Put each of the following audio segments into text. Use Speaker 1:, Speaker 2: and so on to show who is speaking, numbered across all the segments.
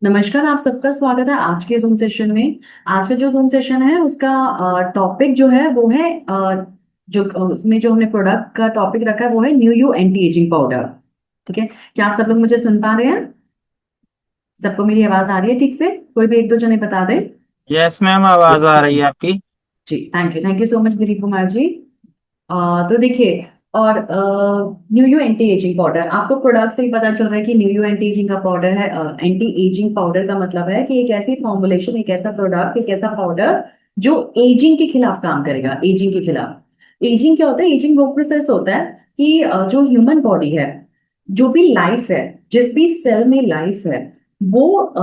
Speaker 1: नमस्कार, आप सबका स्वागत है आज के जूम सेशन में। आज का जो जूम सेशन है उसका टॉपिक जो है वो है जो उसमें जो हमने प्रोडक्ट का टॉपिक रखा है वो है new you anti ageing powder. ठीक है, क्या आप सब लोग मुझे सुन पा रहे हैं? सबको मेरी आवाज आ रही है ठीक से? कोई भी एक दो जने बता दे।
Speaker 2: यस मैम, आवाज आ रही है आपकी।
Speaker 1: जी, thank you so much Dilip Kumar ji. तो देखिए, और new you anti ageing powder, आपको प्रोडक्ट से ही पता चल रहा है कि न्यू यू एंटी एजिंग का पाउडर है। एंटी एजिंग पाउडर का मतलब है कि एक ऐसी फॉर्मुलेशन, एक ऐसा प्रोडक्ट, एक ऐसा पाउडर जो एजिंग के खिलाफ काम करेगा। एजिंग के खिलाफ। एजिंग क्या होता है? एजिंग वो प्रोसेस होता है कि जो ह्यूमन बॉडी है, जो भी लाइफ है, जिस भी सेल में लाइफ है, वो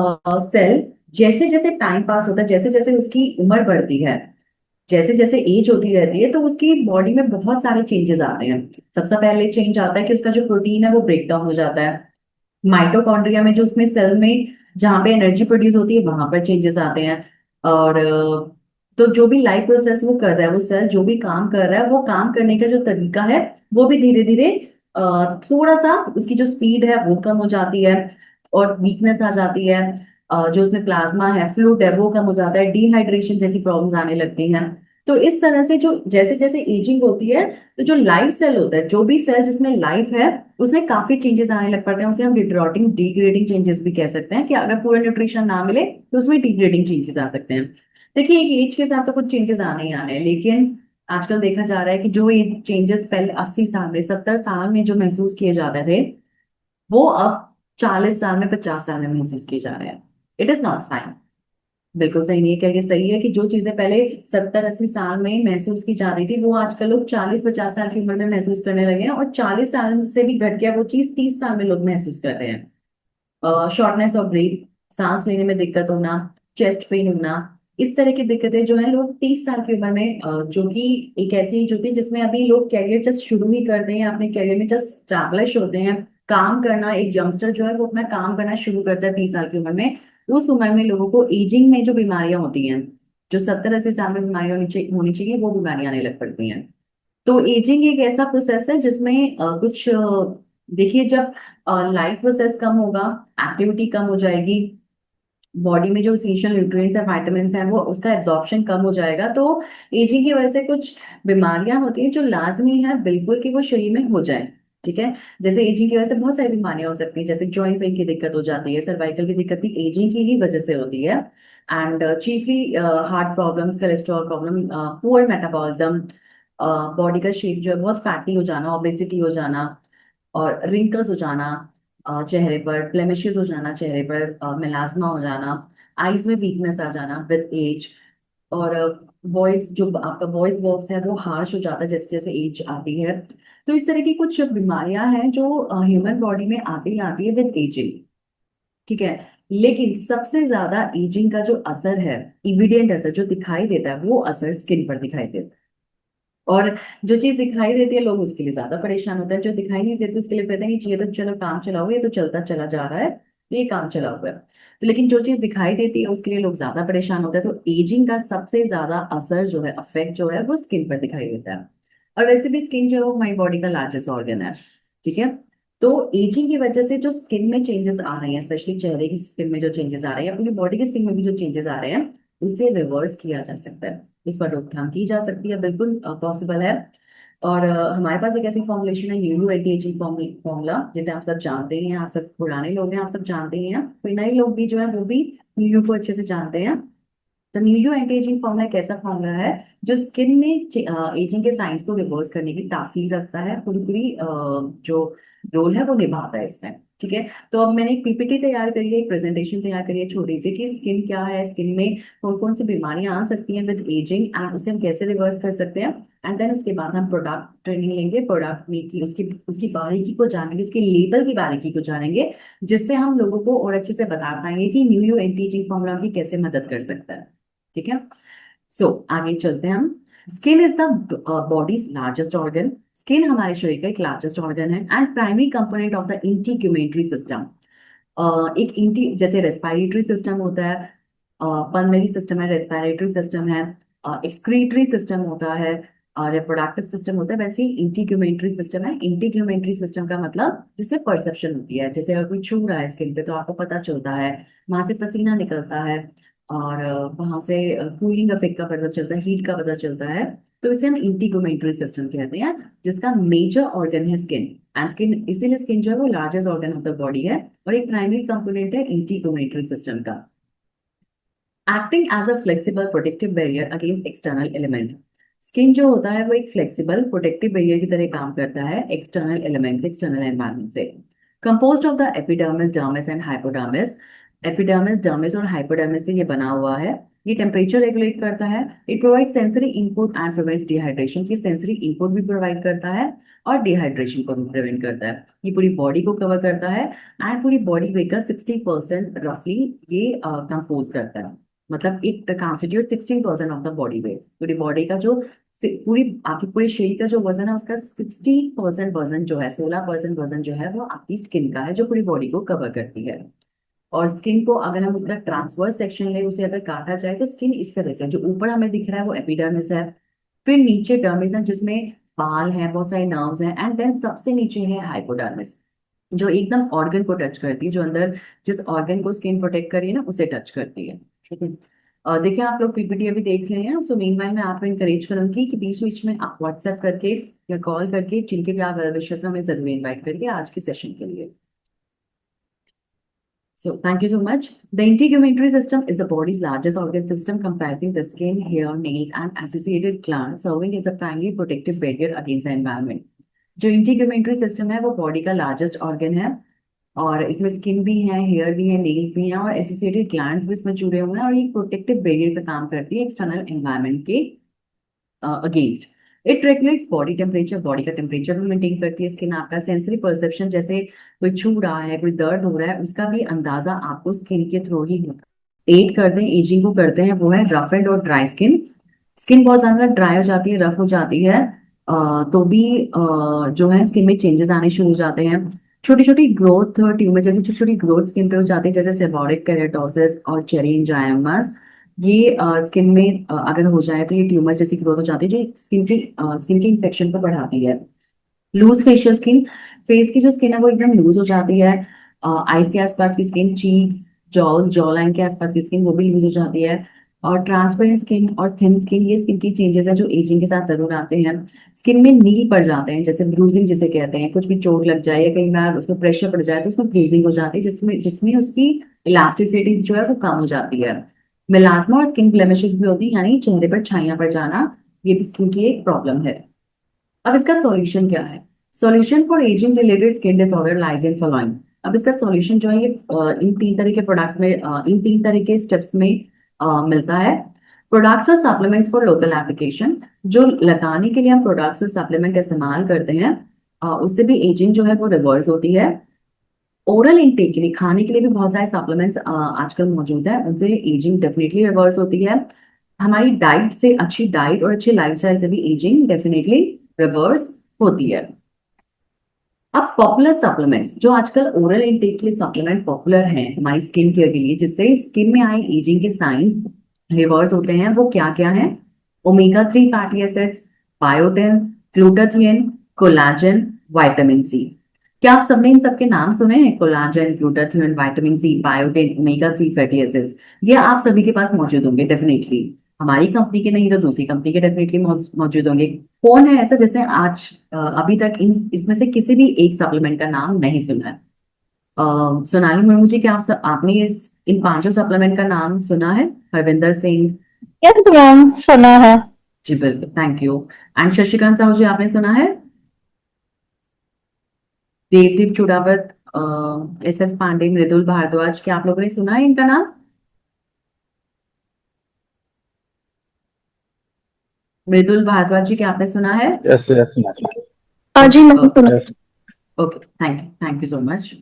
Speaker 1: सेल जैसे जैसे टाइम पास होता है, जैसे जैसे उसकी उम्र बढ़ती है, जैसे जैसे एज होती रहती है, तो उसकी बॉडी में बहुत सारे चेंजेस आते हैं। सबसे पहले चेंज आता है कि उसका जो प्रोटीन है वो ब्रेक डाउन हो जाता है। माइटोकॉन्ड्रिया में, जो उसमें सेल में जहाँ पे एनर्जी प्रोड्यूस होती है, वहां पर चेंजेस आते हैं। और तो जो भी लाइफ प्रोसेस वो कर रहा है, वो सेल जो भी काम कर रहा है, वो काम करने का जो तरीका है वो भी धीरे धीरे थोड़ा सा उसकी जो स्पीड है वो कम हो जाती है, और वीकनेस आ जाती है। जो उसमें प्लाज्मा है, फ्लूइड है, वो कम हो जाता है, डिहाइड्रेशन जैसी प्रॉब्लम्स आने लगती हैं। तो इस तरह से जो जैसे जैसे एजिंग होती है, तो जो लाइफ सेल होता है, जो भी सेल जिसमें लाइफ है, उसमें काफी चेंजेस आने लग पड़ते हैं। उसे हम डिग्रेडिंग डिग्रेडिंग चेंजेस भी कह सकते हैं, कि अगर पूरा न्यूट्रिशन ना मिले तो उसमें डिग्रेडिंग चेंजेस आ सकते हैं। देखिए, एक एज के साथ तो कुछ चेंजेस आने ही आने हैं, लेकिन आजकल देखा जा रहा है कि जो ये चेंजेस पहले 80 साल में, 70 साल में जो महसूस किए जाते थे, वो अब 40 साल में, 50 साल में महसूस किए जा रहे हैं। It is not fine. बिल्कुल सही नहीं है। क्या ये सही है कि जो चीजें पहले 70 80 साल में महसूस की जा रही थी, वो आजकल लोग 40 50 साल की उम्र में महसूस करने लगे हैं, और 40 साल से भी घट गया वो चीज 30 साल में लोग महसूस कर रहे हैं। शॉर्टनेस ऑफ ब्रीथ, सांस लेने में दिक्कत होना, चेस्ट पेन होना, इस तरह की दिक्कतें जो है लोग 30 साल की उम्र में, जो कि एक ऐसी एज होती है जिसमें अभी लोग कैरियर जस्ट शुरू ही करते हैं, अपने कैरियर में जस्ट स्टैब्लिश होते हैं। काम करना, एक यंगस्टर जो है वो अपना काम करना शुरू करता है 30 साल की उम्र में। उस उम्र में लोगों को एजिंग में जो बीमारियां होती हैं, जो 70 80 साल में बीमारियां होनी चाहिए, वो बीमारियां आने लग पड़ती हैं। तो एजिंग एक ऐसा प्रोसेस है जिसमें देखिए, जब लाइफ प्रोसेस कम होगा, एक्टिविटी कम हो जाएगी, बॉडी में जो इसेंशियल न्यूट्रिएंट्स है, विटामिन्स हैं, वो उसका एब्जॉर्प्शन कम हो जाएगा, तो एजिंग की वजह से कुछ बीमारियां होती हैं जो लाजमी है बिल्कुल कि वो शरीर में हो जाए। ठीक है, जैसे एजिंग की वजह से बहुत सारी बीमारियां हो सकती हैं, जैसे जॉइंट पेन की दिक्कत हो जाती है, सर्वाइकल की दिक्कत भी एजिंग की ही वजह से होती है। And chiefly heart problems, cholesterol problem, poor metabolism, body का शेप जो है बहुत फैटी हो जाना, ओबेसिटी हो जाना, और रिंकल्स हो जाना, चेहरे पर ब्लेमिशेस हो जाना, चेहरे पर मेलास्मा हो जाना, आईज में वीकनेस आ जाना विद एज, और वॉइस, जो आपका वॉइस बॉक्स है वो हार्श हो जाता है जैसे जैसे एज आती है। तो इस तरह की कुछ बीमारियां हैं जो ह्यूमन बॉडी में आती आती है विद एजिंग। ठीक है, लेकिन सबसे ज्यादा एजिंग का जो असर है, इविडेंट असर जो दिखाई देता है, वो असर स्किन पर दिखाई देता है। और जो चीज दिखाई देती है, लोग उसके लिए ज्यादा परेशान होते हैं। जो दिखाई नहीं देती उसके लिए कहते हैं कि ये तो चलो काम चलाओ, ये तो चलता चला जा रहा है, ये काम चला हुआ है। तो लेकिन जो चीज दिखाई देती है उसके लिए लोग ज्यादा परेशान होते हैं। तो एजिंग का सबसे ज्यादा असर जो है, अफेक्ट जो है, वो स्किन पर दिखाई देता है। और वैसे भी स्किन जो है वो हमारी बॉडी का लार्जेस्ट ऑर्गन है। ठीक है, तो एजिंग की वजह से जो स्किन में चेंजेस आ रहे हैं, स्पेशली चेहरे की स्किन में जो चेंजेस आ रहे हैं, अपनी बॉडी की स्किन में भी जो चेंजेस आ रहे हैं, उसे रिवर्स किया जा सकता है। इस पर रोकथाम की जा सकती है, बिल्कुल पॉसिबल है। और हमारे पास एक ऐसी फॉर्मुलेशन है, न्यू एंटी एजिंग फॉर्मूला, जिसे आप सब जानते हैं। आप सब पुराने लोग हैं, आप सब जानते ही हैं, फिर नए लोग भी जो है वो भी न्यू को अच्छे से जानते हैं। तो न्यू एंटी एजिंग फॉर्मूला एक ऐसा फॉर्मूला है जो स्किन में एजिंग के साइंस को रिवर्स करने की तासीर रखता है, पूरी पूरी जो रोल है वो निभाता है इसमें। ठीक है, तो अब मैंने एक पीपीटी तैयार करी है, एक प्रेजेंटेशन तैयार करी है छोटी सी, कि स्किन क्या है, स्किन में कौन कौन सी बीमारियां आ सकती हैं विद एजिंग, एंड उसे हम कैसे रिवर्स कर सकते हैं। एंड देन उसके बाद हम प्रोडक्ट ट्रेनिंग लेंगे, प्रोडक्ट में की उसकी उसकी बारीकी को जानेंगे, उसके लेबल की बारीकी को जानेंगे, जिससे हम लोगों को और अच्छे से बता पाएंगे कि न्यू एंटी एजिंग फॉर्मूला की कैसे मदद कर सकता है। ठीक है, सो आगे चलते हैं हम। Skin is the body's largest organ. Skin हमारे शरीर का एक लार्जेस्ट ऑर्गन है and primary component of the integumentary system. एक इंटी जैसे रेस्पिरेटरी सिस्टम होता है, पल्मोनरी सिस्टम है, रेस्पिरेटरी सिस्टम है, एक्सक्रीटरी सिस्टम होता है, और रिप्रोडक्टिव सिस्टम होता है, वैसे ही इंटीग्यूमेंट्री सिस्टम है। इंटीग्यूमेंट्री सिस्टम का मतलब जिससे परसेप्शन होती है, जैसे अगर कोई छू रहा है स्किन पे तो आपको पता चलता है, वहां से पसीना निकलता है, और वहां से कूलिंग इफेक्ट का पता चलता है, हीट का पता चलता है। तो इसे हम इंटीग्यूमेंट्री सिस्टम कहते हैं, जिसका मेजर ऑर्गन है स्किन। एंड स्किन, इसीलिए स्किन जो है वो largest organ of the body है, और एक प्राइमरी कंपोनेंट है इंटीग्यूमेंट्री सिस्टम का। Acting as a flexible protective barrier against external element. Skin जो होता है वो एक फ्लेक्सिबल प्रोटेक्टिव बैरियर की तरह काम करता है एक्सटर्नल एलिमेंट्स, एक्सटर्नल एनवायरनमेंट से। Composed of the epidermis, dermis and hypodermis. Epidermis, dermis और हाइपोडर्मिस से ये बना हुआ है। ये टेम्परेचर रेगुलेट करता है। It provide sensory input and prevents dehydration, की सेंसरी इनपुट भी प्रोवाइड करता है और डिहाइड्रेशन को भी प्रिवेंट करता है। ये पूरी बॉडी को कवर करता है, एंड पूरी बॉडी वेट का 60% रफली ये कंपोज करता है। मतलब it constitute 16% of the body weight. पूरी बॉडी का जो पूरी आपकी पूरे शरीर का जो वजन है उसका 60% वजन जो है, 16% वजन जो है वो आपकी स्किन का है, जो पूरी बॉडी को कवर करती है। और स्किन को अगर हम उसका ट्रांसवर्स सेक्शन ले, उसे अगर काटा जाए तो स्किन इस तरह से, जो ऊपर हमें दिख रहा है वो एपिडर्मिस है, फिर नीचे डर्मिस है जिसमें बाल हैं, बहुत सारे नर्व्स हैं, एंड देन सबसे नीचे है हाइपोडर्मिस, जो एकदम ऑर्गन को टच करती है, जो अंदर जिस ऑर्गन को स्किन प्रोटेक्ट करी है ना उसे टच करती है। ठीक है। देखिए आप लोग पीपीटी अभी देख रहे हैं, सो मीनवाइल मैं आपको इनकरेज करूंगी कि बीच बीच में आप व्हाट्सएप करके या कॉल करके जिनके भी आप विशेष हमें जरूर इन्वाइट करिए आज के सेशन के लिए। So thank you so much. The integumentary system is the body's largest organ system comprising the skin, hair, nails, and associated glands, serving as a primary protective barrier against the environment. जो इंटीग्यूमेंट्री system है वो body का largest organ है, और इसमें skin भी है, hair भी है, नेल्स भी हैं, और एसोसिएटेड ग्लैंड्स भी इसमें जुड़े हुए हैं, और ये प्रोटेक्टिव बैरियर का काम करती है एक्सटर्नल एनवायरनमेंट के against. It regulates body temperature, body का टेम्परेचर भी मेंटेन करती है स्किन। आपका सेंसरी परसेप्शन, जैसे कोई छू रहा है, कोई दर्द हो रहा है, उसका भी अंदाजा आपको स्किन के थ्रू ही होता है। एड करते हैं, एजिंग को करते हैं, वो है रफ एंड और ड्राई स्किन। स्किन बहुत ज्यादा ड्राई हो जाती है, रफ हो जाती है, तो भी जो है स्किन में चेंजेस आने शुरू हो जाते हैं। छोटी छोटी ग्रोथ ट्यूमर, जैसे छोटी छोटी ग्रोथ स्किन पे हो जाती है, जैसे सेबोरिक केरेटोसिस और चेरी एंजाइमस। ये स्किन में अगर हो जाए तो ये ट्यूमर जैसी ग्रोथ हो जाती है, जो स्किन के इन्फेक्शन को बढ़ाती है। लूज फेशियल स्किन, फेस की जो स्किन है वो एकदम लूज हो जाती है। आईज के आसपास की skin, cheeks, jaws, jaw line के आसपास की स्किन वो भी लूज हो जाती है। और ट्रांसपेरेंट स्किन और थिन स्किन, ये स्किन की चेंजेस है जो एजिंग के साथ जरूर आते हैं। स्किन में नील पड़ जाते हैं, जैसे ब्रूजिंग जिसे कहते हैं, कुछ भी चोट लग जाए या कहीं बार उसमें प्रेशर पड़ जाए तो उसमें ब्रूजिंग हो जाती है, जिसमें जिसमें उसकी इलास्टिसिटी जो है वो कम हो जाती है। मेलास्मा और स्किन ब्लेमिशेस भी होती है, यानी चेहरे पर छाइयां पड़ जाना, ये भी स्किन की एक प्रॉब्लम है। अब इसका सॉल्यूशन क्या है? Solution for ageing related skin disorder lies in following. अब इसका सॉल्यूशन जो है ये इन तीन तरह के प्रोडक्ट्स में, इन तीन तरह के स्टेप्स में मिलता है। प्रोडक्ट्स और सप्लीमेंट्स फॉर लोकल एप्लीकेशन, जो लगाने के लिए हम प्रोडक्ट्स और सप्लीमेंट इस्तेमाल करते हैं, उससे भी एजिंग जो है वो रिवर्स होती है। ओरल इनटेक के लिए, खाने के लिए भी बहुत सारे सप्लीमेंट्स आजकल मौजूद है, उनसे एजिंग डेफिनेटली रिवर्स होती है। हमारी डाइट से, अच्छी डाइट और अच्छी लाइफस्टाइल से भी एजिंग डेफिनेटली रिवर्स होती है। अब पॉपुलर सप्लीमेंट्स, जो आजकल ओरल इनटेक के लिए सप्लीमेंट पॉपुलर हैं हमारी स्किन केयर के लिए, जिससे स्किन में आए एजिंग के साइंस रिवर्स होते हैं, वो क्या क्या है? Omega 3 fatty acids, biotin, glutathione, collagen, vitamin C. क्या आप सबने इन सबके नाम सुने हैं? Collagen, glutathione, vitamin C, biotin, omega 3 fatty acids, ये आप सभी के पास मौजूद होंगे डेफिनेटली। हमारी कंपनी के नहीं तो दूसरी कंपनी के डेफिनेटली मौजूद होंगे। कौन है ऐसा जिसने आज अभी तक इसमें से किसी भी एक सप्लीमेंट का नाम नहीं सुना है? सोनाली मुर्मू जी, क्या आपने इन पांचों सप्लीमेंट का नाम सुना है? हरविंदर सिंह?
Speaker 3: यस मैम, सुना है।
Speaker 1: जी बिल्कुल, thank you. And Shashikant Sahu ji, आपने सुना है? देवदीप चुड़ावत, एस पांडे, मृदुल भारद्वाज, क्या आप लोगों ने सुना है इनका नाम? मृदुल भारद्वाज जी, क्या आपने सुना है?
Speaker 2: यस यस
Speaker 3: हाँ जी, मैंने सुना।
Speaker 2: Yes.
Speaker 1: Okay, thank you so much.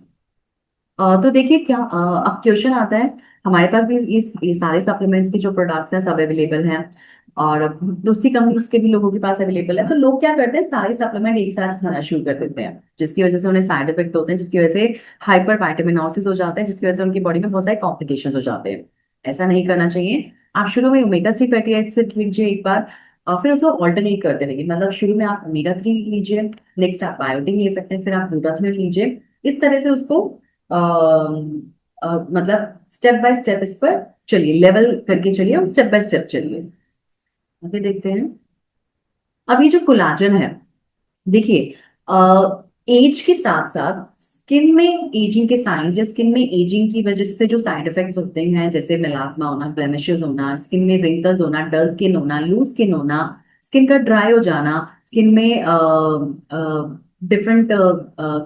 Speaker 1: तो देखिए क्या, अब क्वेश्चन आता है, हमारे पास भी ये सारे सप्लीमेंट्स के जो प्रोडक्ट्स हैं सब अवेलेबल हैं, और दूसरी कंपनीज के भी लोगों के पास अवेलेबल है। तो लोग क्या करते हैं, सारे सप्लीमेंट एक साथ खाना शुरू कर देते हैं, जिसकी वजह से उन्हें साइड इफेक्ट होते हैं, जिसकी वजह से हाइपर वाइटामिनोसिस हो जाता है, जिसकी वजह से उनकी बॉडी में बहुत सारे कॉम्प्लिकेशंस हो जाते हैं। ऐसा नहीं करना चाहिए। आप शुरू में ओमेगा 3 फैटी एसिड लीजिए एक बार, फिर उसको ऑल्टरनेट करते रहिए, मतलब शुरू में आप ओमेगा 3 लीजिए, नेक्स्ट आप बायोटिन ले सकते हैं, फिर आप ग्लूटाथियोन लीजिए। इस तरह से उसको मतलब स्टेप बाय स्टेप इस पर चलिए, लेवल करके चलिए और स्टेप बाय स्टेप चलिए। अभी देखते हैं। अब ये जो कोलाजन है, देखिए, एज के साथ साथ स्किन में एजिंग के साइंस या स्किन में एजिंग की वजह से जो साइड इफेक्ट्स होते हैं, जैसे मेलास्मा होना, ब्लेमिशेस होना, स्किन में रिंकल्स होना, डल स्किन होना, लूज स्किन होना, स्किन का ड्राई हो जाना, स्किन में डिफरेंट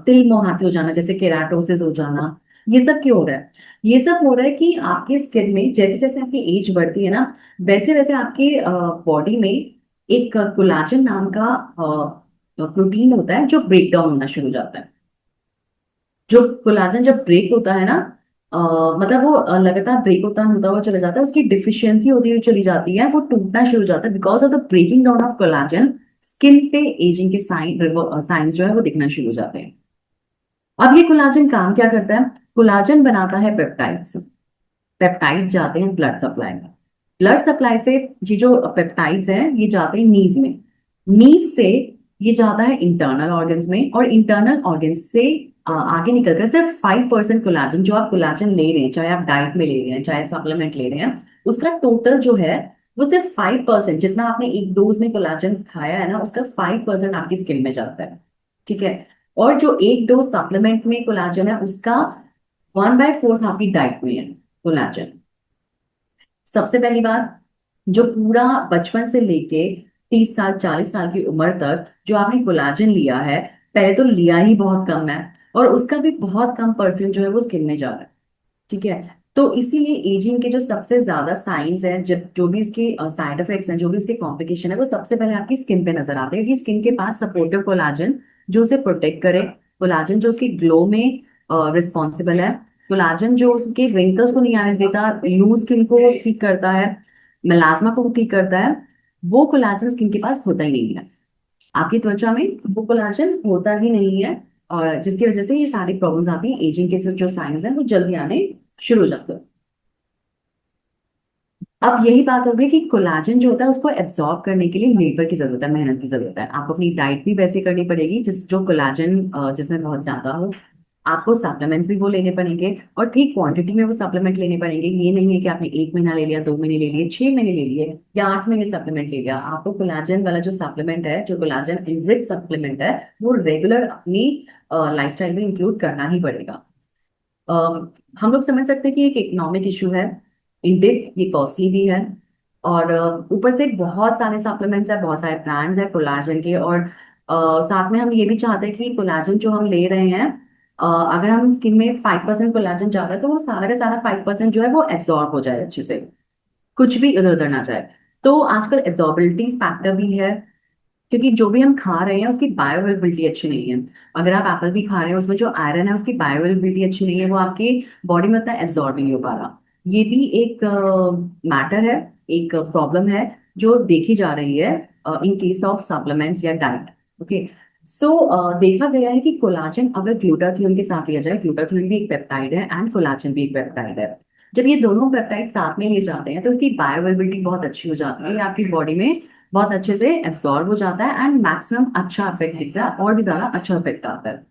Speaker 1: तिल मुहासे हो जाना, जैसे केराटोसिस हो जाना, ये सब क्यों हो रहा है? ये सब हो रहा है कि आपकी स्किन में जैसे जैसे आपकी एज बढ़ती है ना, वैसे वैसे आपकी बॉडी में एक कोलाजन नाम का प्रोटीन होता है जो ब्रेक डाउन होना शुरू हो जाता है। जो कोलाजन जब ब्रेक होता है ना, अ, मतलब वो लगातार ब्रेक होता हुआ चला जाता है, उसकी डिफिशियंसी होती हुई चली जाती है, वो टूटना शुरू हो जाता है because of the breaking down of collagen. Skin पे एजिंग के साइंस जो है वो दिखना शुरू हो जाते हैं। अब ये कोलाजन काम क्या करता है? कोलाजन बनाता है पेप्टाइड्स। पेप्टाइड जाते हैं ब्लड सप्लाई में। ब्लड सप्लाई से ये जो पेप्टाइड्स हैं ये जाते हैं नीज में। नीज से ये जाता है इंटरनल ऑर्गन्स में, और इंटरनल ऑर्गन्स से आगे निकलकर सिर्फ 5% कोलाजन, जो आप कोलाजन ले रहे हैं, चाहे आप डाइट में ले रहे हैं चाहे सप्लीमेंट ले रहे हैं, उसका टोटल जो है वो सिर्फ 5%, जितना आपने एक डोज में कोलाजन खाया है ना, उसका 5% आपकी स्किन में जाता है। ठीक है। और जो एक डोज सप्लीमेंट में कोलाजन है, उसका 1/4 आपकी डाइट में है कोलाजन। सबसे पहली बात, जो पूरा बचपन से लेके 30 साल 40 साल की उम्र तक जो आपने कोलाजन लिया है, पहले तो लिया ही बहुत कम है, और उसका भी बहुत कम परसेंट जो है वो स्किन में जा रहा है। ठीक है। तो इसीलिए एजिंग के जो सबसे ज्यादा साइंस हैं, जब जो भी उसके साइड इफेक्ट्स हैं, जो भी उसके कॉम्प्लिकेशन है, वो सबसे पहले आपकी स्किन पे नजर आते हैं, क्योंकि स्किन के पास सपोर्टिव कोलाजन जो उसे प्रोटेक्ट करे, कोलाजन जो उसकी ग्लो में रिस्पॉन्सिबल है, कोलाजन जो उसके रिंकल्स को नहीं आने देता, लूज स्किन को ठीक करता है, मेलास्मा को ठीक करता है, वो कोलाजन स्किन के पास होता ही नहीं है। आपकी त्वचा में वो कोलाजन होता ही नहीं है, और जिसकी वजह से ये सारी प्रॉब्लम्स आती हैं, एजिंग के जो साइंस हैं वो जल्दी आने शुरू हो जाते हैं। अब यही बात होगी कि कोलाजन जो होता है उसको एब्जॉर्ब करने के लिए लेबर की जरूरत है, मेहनत की जरूरत है। आपको अपनी डाइट भी वैसे करनी पड़ेगी जिस जो कोलाजन जिसमें बहुत ज्यादा हो। आपको सप्लीमेंट्स भी वो लेने पड़ेंगे, और ठीक क्वांटिटी में वो सप्लीमेंट लेने पड़ेंगे। ये नहीं है कि आपने 1 महीना ले लिया, 2 महीने ले लिए, 6 महीने ले लिए, या 8 महीने सप्लीमेंट ले लिया। आपको कोलाजन वाला जो सप्लीमेंट है, जो कोलाजन इनरिच सप्लीमेंट है, वो रेगुलर अपनी लाइफस्टाइल में इंक्लूड करना ही पड़ेगा। हम लोग समझ सकते हैं कि एक इकोनॉमिक इशू है, इंडेड, ये कॉस्टली भी है, और ऊपर से बहुत सारे सप्लीमेंट्स है, बहुत सारे ब्रांड्स है कोलाजन के, और साथ में हम ये भी चाहते हैं कि कोलाजन जो हम ले रहे हैं, अगर हम स्किन में 5% कोलाजन जा रहा है तो वो सारा का सारा 5% जो है वो एब्जॉर्ब हो जाए अच्छे से, कुछ भी इधर उधर ना जाए। तो आजकल एब्जॉर्बिलिटी फैक्टर भी है, क्योंकि जो भी हम खा रहे हैं उसकी बायोअवेलेबिलिटी अच्छी नहीं है। अगर आप एप्पल भी खा रहे हैं, उसमें जो आयरन है उसकी बायोअवेलेबिलिटी अच्छी नहीं है, वो आपकी बॉडी में उतना एब्जॉर्ब नहीं हो पा रहा। ये भी एक मैटर है, एक प्रॉब्लम है जो देखी जा रही है इन केस ऑफ सप्लीमेंट्स या डाइट। ओके। सो देखा गया है कि कोलाजन अगर ग्लूटाथियोन के साथ लिया जाए, ग्लूटाथियोन भी एक पेप्टाइड है एंड कोलाजन भी एक पेप्टाइड है, जब ये दोनों पेप्टाइड साथ में लिए जाते हैं तो उसकी बायोअवेलेबिलिटी बहुत अच्छी हो जाती है, ये आपकी बॉडी में बहुत अच्छे से एब्जॉर्ब हो जाता है, एंड मैक्सिमम अच्छा इफेक्ट दिखता है, और भी ज्यादा अच्छा इफेक्ट आता है।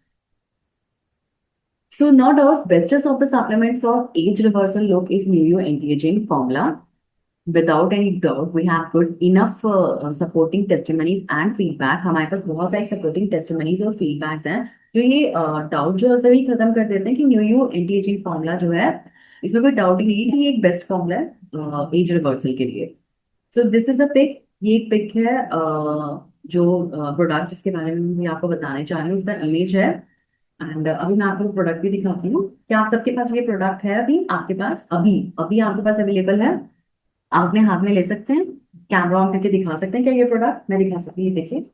Speaker 1: So no doubt, bestest of the supplement for age reversal look is Neo Anti-Aging Formula. Without any doubt, we have good enough supporting testimonies and feedback. हमारे पास बहुत सारी supporting testimonies और feedbacks हैं जो ये डाउट जो है सभी खत्म कर देते हैं कि न्यू एंटी एजिंग फॉर्मूला जो है, इसमें कोई डाउट ही नहीं है कि ये एक बेस्ट फॉर्मूला है एज रिवर्सल के लिए। So this is a pick, ये एक पिक है जो प्रोडक्ट जिसके बारे में मैं आपको बताने चाह रही हूँ, उसका इमेज है। एंड अभी मैं आपको प्रोडक्ट भी दिखाती हूँ। क्या आप सबके पास ये प्रोडक्ट है? अभी आपके पास अभी अभी आपके पास अवेलेबल है? आप अपने हाथ में ले सकते हैं, कैमरा ऑन करके दिखा सकते हैं क्या ये प्रोडक्ट? मैं दिखा सकती हूँ, ये देखिए,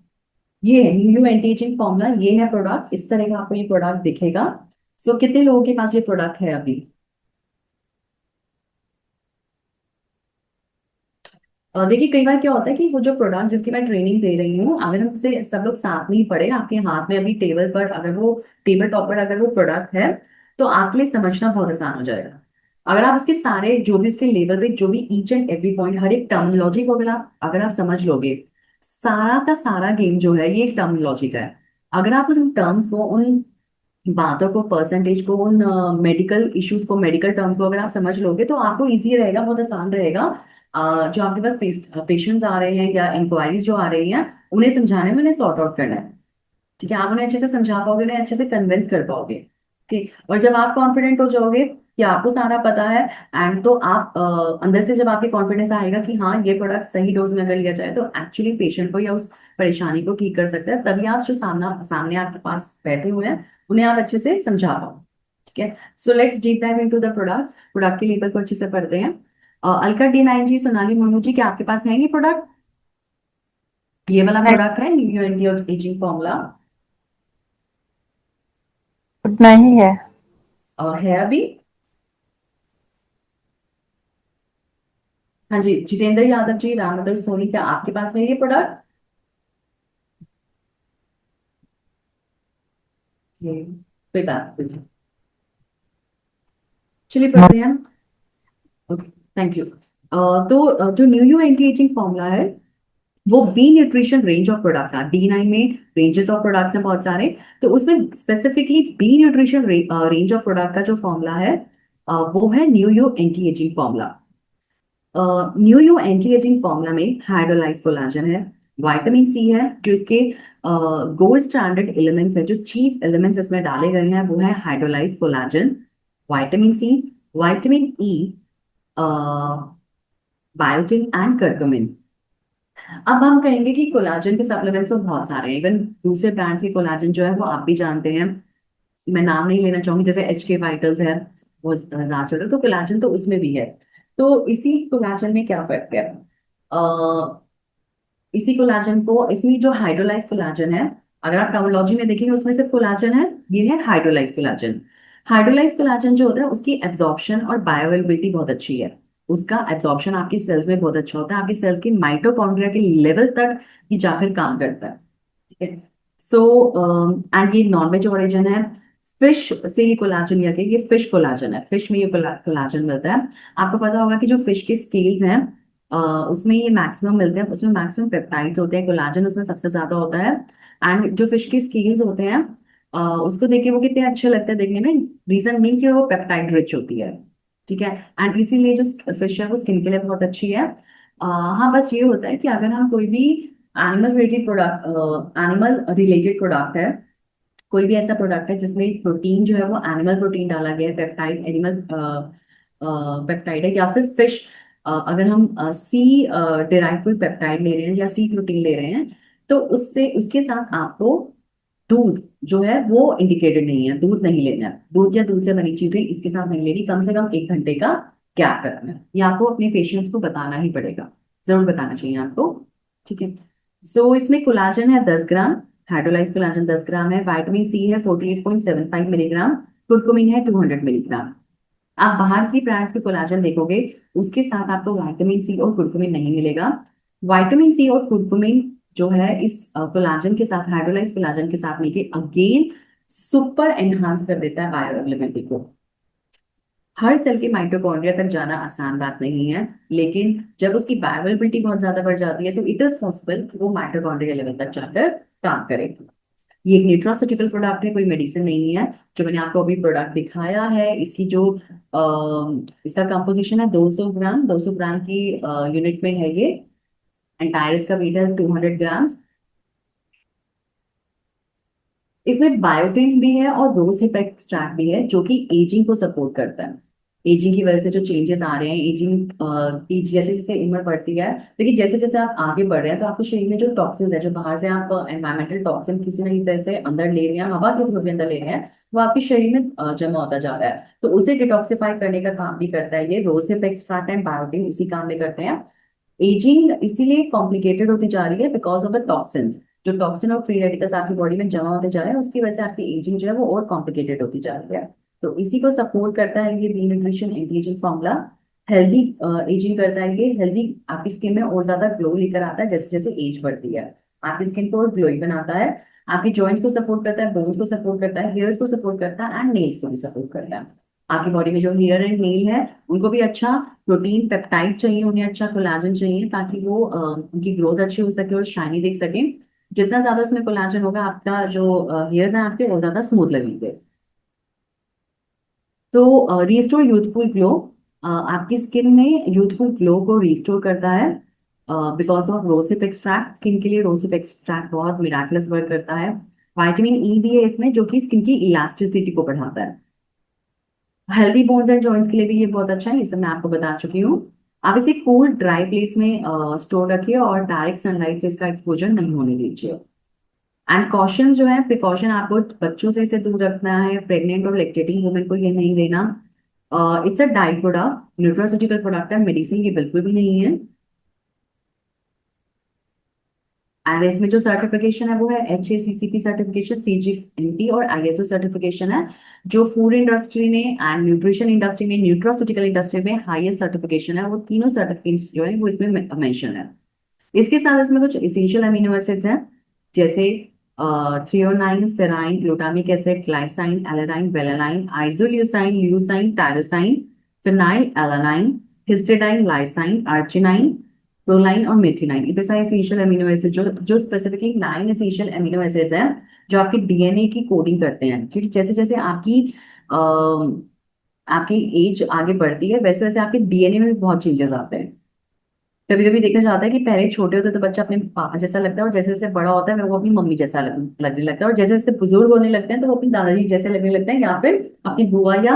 Speaker 1: ये है न्यू एंटी एजिंग फॉर्मूला, ये है प्रोडक्ट, इस तरह का आपको ये प्रोडक्ट दिखेगा। सो कितने लोगों के पास ये प्रोडक्ट है अभी? देखिए, कई बार क्या होता है कि वो जो प्रोडक्ट जिसकी मैं ट्रेनिंग दे रही हूँ, अगर हम उसे सब लोग साथ में ही पढ़े, आपके हाथ में अभी टेबल पर, अगर वो टेबल टॉप पर अगर वो प्रोडक्ट है, तो आपके लिए समझना बहुत आसान हो जाएगा। अगर आप उसके सारे जो भी उसके लेवल पे जो भी ईच एंड एवरी पॉइंट हर एक टर्मिनोलॉजी को अगर आप समझ लोगे, सारा का सारा गेम जो है ये एक टर्मिनोलॉजी का है। अगर आप उन टर्म्स को, उन बातों को, परसेंटेज को, उन मेडिकल इश्यूज को, मेडिकल टर्म्स को अगर आप समझ लोगे तो आपको इजी रहेगा, बहुत आसान रहेगा। जो आपके पास पेशेंट्स आ रहे हैं या इंक्वायरीज जो आ रही हैं, उन्हें समझाने में, उन्हें सॉर्ट आउट करना है। ठीक है, आप उन्हें अच्छे से समझा पाओगे, उन्हें अच्छे से कन्विंस कर पाओगे। ठीक, और जब आप कॉन्फिडेंट हो जाओगे कि आपको सारा पता है, एंड तो आप अंदर से जब आपके कॉन्फिडेंस आएगा कि हाँ ये प्रोडक्ट सही डोज में अगर लिया जाए तो एक्चुअली पेशेंट को या उस परेशानी को ठीक कर सकता है, तभी आप जो सामने आपके पास बैठे हुए हैं उन्हें आप अच्छे से समझा पाओ। ठीक है, so let's deep dive into the product. Product के लेवल को अच्छे से पढ़ते हैं। अल्का D9 जी, सोनाली मुर्मू जी, क्या आपके पास है ये प्रोडक्ट? ये वाला प्रोडक्ट है न्यू एंटी एजिंग फॉर्मूला,
Speaker 3: उतना ही है।
Speaker 1: और है अभी। हाँ जी, जितेंद्र यादव जी, रामदर सोनी, क्या आपके पास है ये प्रोडक्ट? कोई बात नहीं, चलिए पढ़ते हैं। Okay, thank you. तो जो new you anti ageing formula है वो B nutrition range of product का, D9 में रेंजेस ऑफ प्रोडक्ट्स हैं बहुत सारे, तो उसमें specifically B nutrition range of product का जो फॉर्मूला है वो है new you anti ageing formula. New you anti ageing formula में हाइड्रोलाइज कोलाजन है, विटामिन सी है, जो इसके गोल्ड स्टैंडर्ड एलिमेंट्स है, जो चीफ एलिमेंट्स इसमें डाले गए हैं वो है hydrolysed collagen, vitamin C, vitamin E, biotin and curcumin. अब हम कहेंगे कि कोलाजन के सप्लीमेंट्स तो बहुत सारे हैं, इवन दूसरे ब्रांड्स के कोलाजन जो है वो आप भी जानते हैं, मैं नाम नहीं लेना चाहूंगी, जैसे HK वाइटल्स है, वो ज्यादा चल रहा है, तो कोलाजन तो उसमें भी है। तो इसी कोलाजन में क्या फर्क है? इसी कोलाजन को, इसमें जो हाइड्रोलाइज कोलाजन है, अगर आप टर्मिनोलॉजी में देखेंगे उसमें सिर्फ कोलाजन है, ये है हाइड्रोलाइज कोलाजन। हाइड्रोलाइज कोलाजन जो होता है उसकी एब्जॉर्प्शन और बायोअवेलेबिलिटी बहुत अच्छी है। उसका एब्जॉर्प्शन आपकी सेल्स में बहुत अच्छा होता है, आपकी सेल्स की माइटोकॉन्ड्रिया के लेवल तक ये जाकर काम करता है। ठीक है, सो एंड ये नॉन वेज ओरिजिन है, फिश से ये कोलाजन लिया गया, ये फिश कोलाजन है, फिश में ये कोलाजन मिलता है। आपको पता होगा कि जो फिश के स्केल्स हैं उसमें ये मैक्सिमम मिलते हैं, उसमें मैक्सिमम पेप्टाइड्स होते हैं, कोलाजन उसमें सबसे ज्यादा होता है। एंड जो फिश के स्केल्स होते हैं उसको देख के वो कितने अच्छे लगते हैं देखने में, रीजन मीन कि वो पेप्टाइड रिच होती है। ठीक है, एंड इसीलिए जो फिश है वो स्किन के लिए बहुत अच्छी है। हाँ, बस ये होता है कि अगर हम कोई भी एनिमल रिलेटेड प्रोडक्ट है, कोई भी ऐसा प्रोडक्ट है जिसमें प्रोटीन जो है वो एनिमल प्रोटीन डाला गया है, पेप्टाइड एनिमल पेप्टाइड है, या फिर फिश, अगर हम सी डिराइव कोई पेप्टाइड ले रहे हैं या सी प्रोटीन ले रहे हैं, तो उससे उसके साथ आपको दूध जो है वो इंडिकेटेड नहीं है, दूध नहीं लेना है, दूध या दूध से बनी चीजें इसके साथ नहीं लेनी, कम से कम 1 घंटे का गैप रखना है, ये आपको अपने पेशेंट्स को बताना ही पड़ेगा, जरूर बताना चाहिए आपको। ठीक है, सो इसमें कोलाजन है 10 ग्राम, हाइड्रोलाइज कोलाजन 10 ग्राम है, विटामिन सी है 48.75 मिलीग्राम, कुर्कुमिन है 200 मिलीग्राम। आप बाहर की ब्रांड्स के कोलाजन देखोगे उसके साथ आपको विटामिन सी और कुर्कुमिन नहीं मिलेगा। विटामिन सी और कुर्कुमिन जो है इस कोलाजन के साथ, हाइड्रोलाइज कोलाजन के साथ मिलके अगेन सुपर एनहांस कर देता है बायोअवेलेबिलिटी को। हर सेल के माइटोकॉन्ड्रिया तक जाना आसान बात नहीं है, लेकिन जब उसकी बायोअवेलेबिलिटी बहुत ज्यादा बढ़ जाती है तो इट इज पॉसिबल कि वो माइटोकॉन्ड्रिया लेवल तक जाकर काम करे। ये एक न्यूट्रास्यूटिकल प्रोडक्ट है, कोई मेडिसिन नहीं है। जो मैंने आपको अभी प्रोडक्ट दिखाया है, इसकी जो इसका कंपोजिशन है 200 ग्राम, 200 ग्राम की यूनिट में है ये, एंटायर इसका वेट है 200 ग्राम्स। इसमें बायोटिन भी है और रोज हिप एक्सट्रैक्ट भी है जो कि एजिंग को सपोर्ट करता है। एजिंग की वजह से जो चेंजेस आ रहे हैं, एजिंग की जैसे जैसे उम्र बढ़ती है, देखिए जैसे जैसे आप आगे बढ़ रहे हैं तो आपके शरीर में जो टॉक्सिन्स है, जो बाहर से आप एनवायरमेंटल टॉक्सिन किसी न किसी तरह से अंदर ले रहे हैं, हवा के थ्रू भी अंदर ले रहे हैं, वो आपके शरीर में जमा होता जा रहा है, तो उसे डिटॉक्सिफाई करने का काम भी करता है ये rose hip extract and biotin, उसी काम में करते हैं। एजिंग इसीलिए कॉम्प्लिकेटेड होती जा रही है बिकॉज ऑफ द टॉक्सिन्स, जो टॉक्सिन और फ्री रेडिकल्स आपकी बॉडी में जमा होते जा रहे हैं, उसकी वजह से आपकी एजिंग जो है वो और कॉम्प्लिकेटेड होती जा रही है। तो इसी को सपोर्ट करता है ये B nutrition anti ageing formula. Healthy ageing करता है ये, हेल्दी आपकी स्किन में और ज्यादा ग्लो लेकर आता है जैसे जैसे एज बढ़ती है, आपकी स्किन को और ग्लोई बनाता है, आपकी जॉइंट्स को सपोर्ट करता है, बोन्स को सपोर्ट करता है, हेयर्स को सपोर्ट करता है एंड नेल्स को भी सपोर्ट करता है। आपकी बॉडी में जो हेयर एंड नेल है उनको भी अच्छा प्रोटीन पेप्टाइड चाहिए, उन्हें अच्छा कोलाजन चाहिए ताकि वो उनकी ग्रोथ अच्छी हो सके और शाइनी दिख सके। जितना ज्यादा उसमें कोलाजन होगा आपका जो हेयर्स हैं आपके वो ज्यादा स्मूथ लगेंगे। तो रिस्टोर यूथफुल ग्लो, आपकी स्किन में यूथफुल ग्लो को रिस्टोर करता है बिकॉज ऑफ रोसिप एक्सट्रैक्ट। स्किन के लिए रोसिप एक्सट्रैक्ट बहुत मिराकुलस वर्क करता है। विटामिन ई भी है इसमें जो कि स्किन की इलास्टिसिटी को बढ़ाता है। हेल्दी बोन्स एंड जॉइंट्स के लिए भी ये बहुत अच्छा है, ये सब मैं आपको बता चुकी हूँ। आप इसे कूल ड्राई प्लेस में स्टोर रखिए और डायरेक्ट सनलाइट से इसका एक्सपोजर नहीं होने दीजिए। एंड कॉशन जो है, प्रिकॉशन आपको बच्चों से इसे दूर रखना है, प्रेग्नेंट और लेक्टेटिंग वुमेन को ये नहीं देना। It's a diet product, nutraceutical product है, मेडिसिन ये बिल्कुल भी नहीं है। एंड इसमें जो सर्टिफिकेशन है वो है HACCP सर्टिफिकेशन, CGMP और ISO सर्टिफिकेशन है, जो फूड इंडस्ट्री में एंड न्यूट्रिशन इंडस्ट्री में, न्यूट्रास्यूटिकल इंडस्ट्री में हाईएस्ट सर्टिफिकेशन है। वो तीनों सर्टिफिकेट्स जो है वो इसमें मेंशन है। इसके साथ इसमें कुछ इसेंशियल अमीनो एसिड्स हैं, जैसे threonine, serine, glutamic acid, glycine, alanine, valine, isoleucine, leucine, tyrosine, phenyl alanine, histidine, lysine, arginine, proline और मेथिनाइन। इतने सारे एसेंशियल अमीनो एसिड जो जो स्पेसिफिकली 9 एसेंशियल अमीनो एसिड्स हैं जो आपके डीएनए की कोडिंग करते हैं। क्योंकि जैसे जैसे आपकी एज आगे बढ़ती है वैसे वैसे आपके डीएनए में भी बहुत चेंजेस आते हैं। कभी कभी देखा जाता है कि पहले छोटे होते तो बच्चा अपने पापा जैसा लगता है और जैसे जैसे बड़ा होता है वो अपनी मम्मी जैसा लगने लगता है, और जैसे जैसे बुजुर्ग होने लगते हैं तो वो अपनी दादाजी जैसे लगने लगते हैं या फिर अपनी बुआ या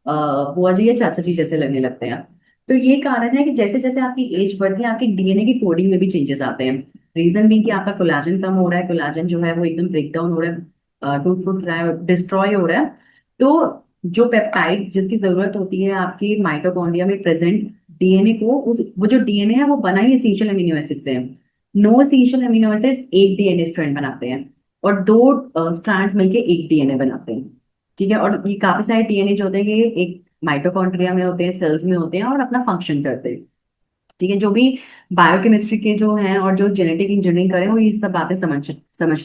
Speaker 1: बुआ जी या चाचा जी जैसे लगने लगते हैं। तो ये कारण है कि जैसे जैसे आपकी एज बढ़ती है आपकी डीएनए की कोडिंग में भी चेंजेस आते हैं। रीजन भी कि आपका कोलाजन कम हो रहा है, कोलाजन जो है वो एकदम ब्रेक डाउन हो रहा है, टूट फूट रहा है, डिस्ट्रॉय हो रहा है। तो जो पेप्टाइड जिसकी जरूरत होती है आपके माइटोकॉन्ड्रिया में प्रेजेंट डीएनए को, उस वो जो डीएनए है वो बना ही एसेंशियल अमीनो एसिड से है। 9 एसेंशियल अमीनो एसिड्स एक डीएनए स्ट्रैंड बनाते हैं और 2 स्ट्रैंड्स मिलके एक डीएनए बनाते हैं। ठीक है, और ये काफी सारे डीएनए जो होते हैं ये एक माइटोकॉन्ड्रिया में होते हैं, सेल्स में होते हैं और अपना फंक्शन करते हैं। ठीक है, जो भी बायोकेमिस्ट्री के जो हैं और जो जेनेटिक इंजीनियरिंग करें वो ये सब बातें समझते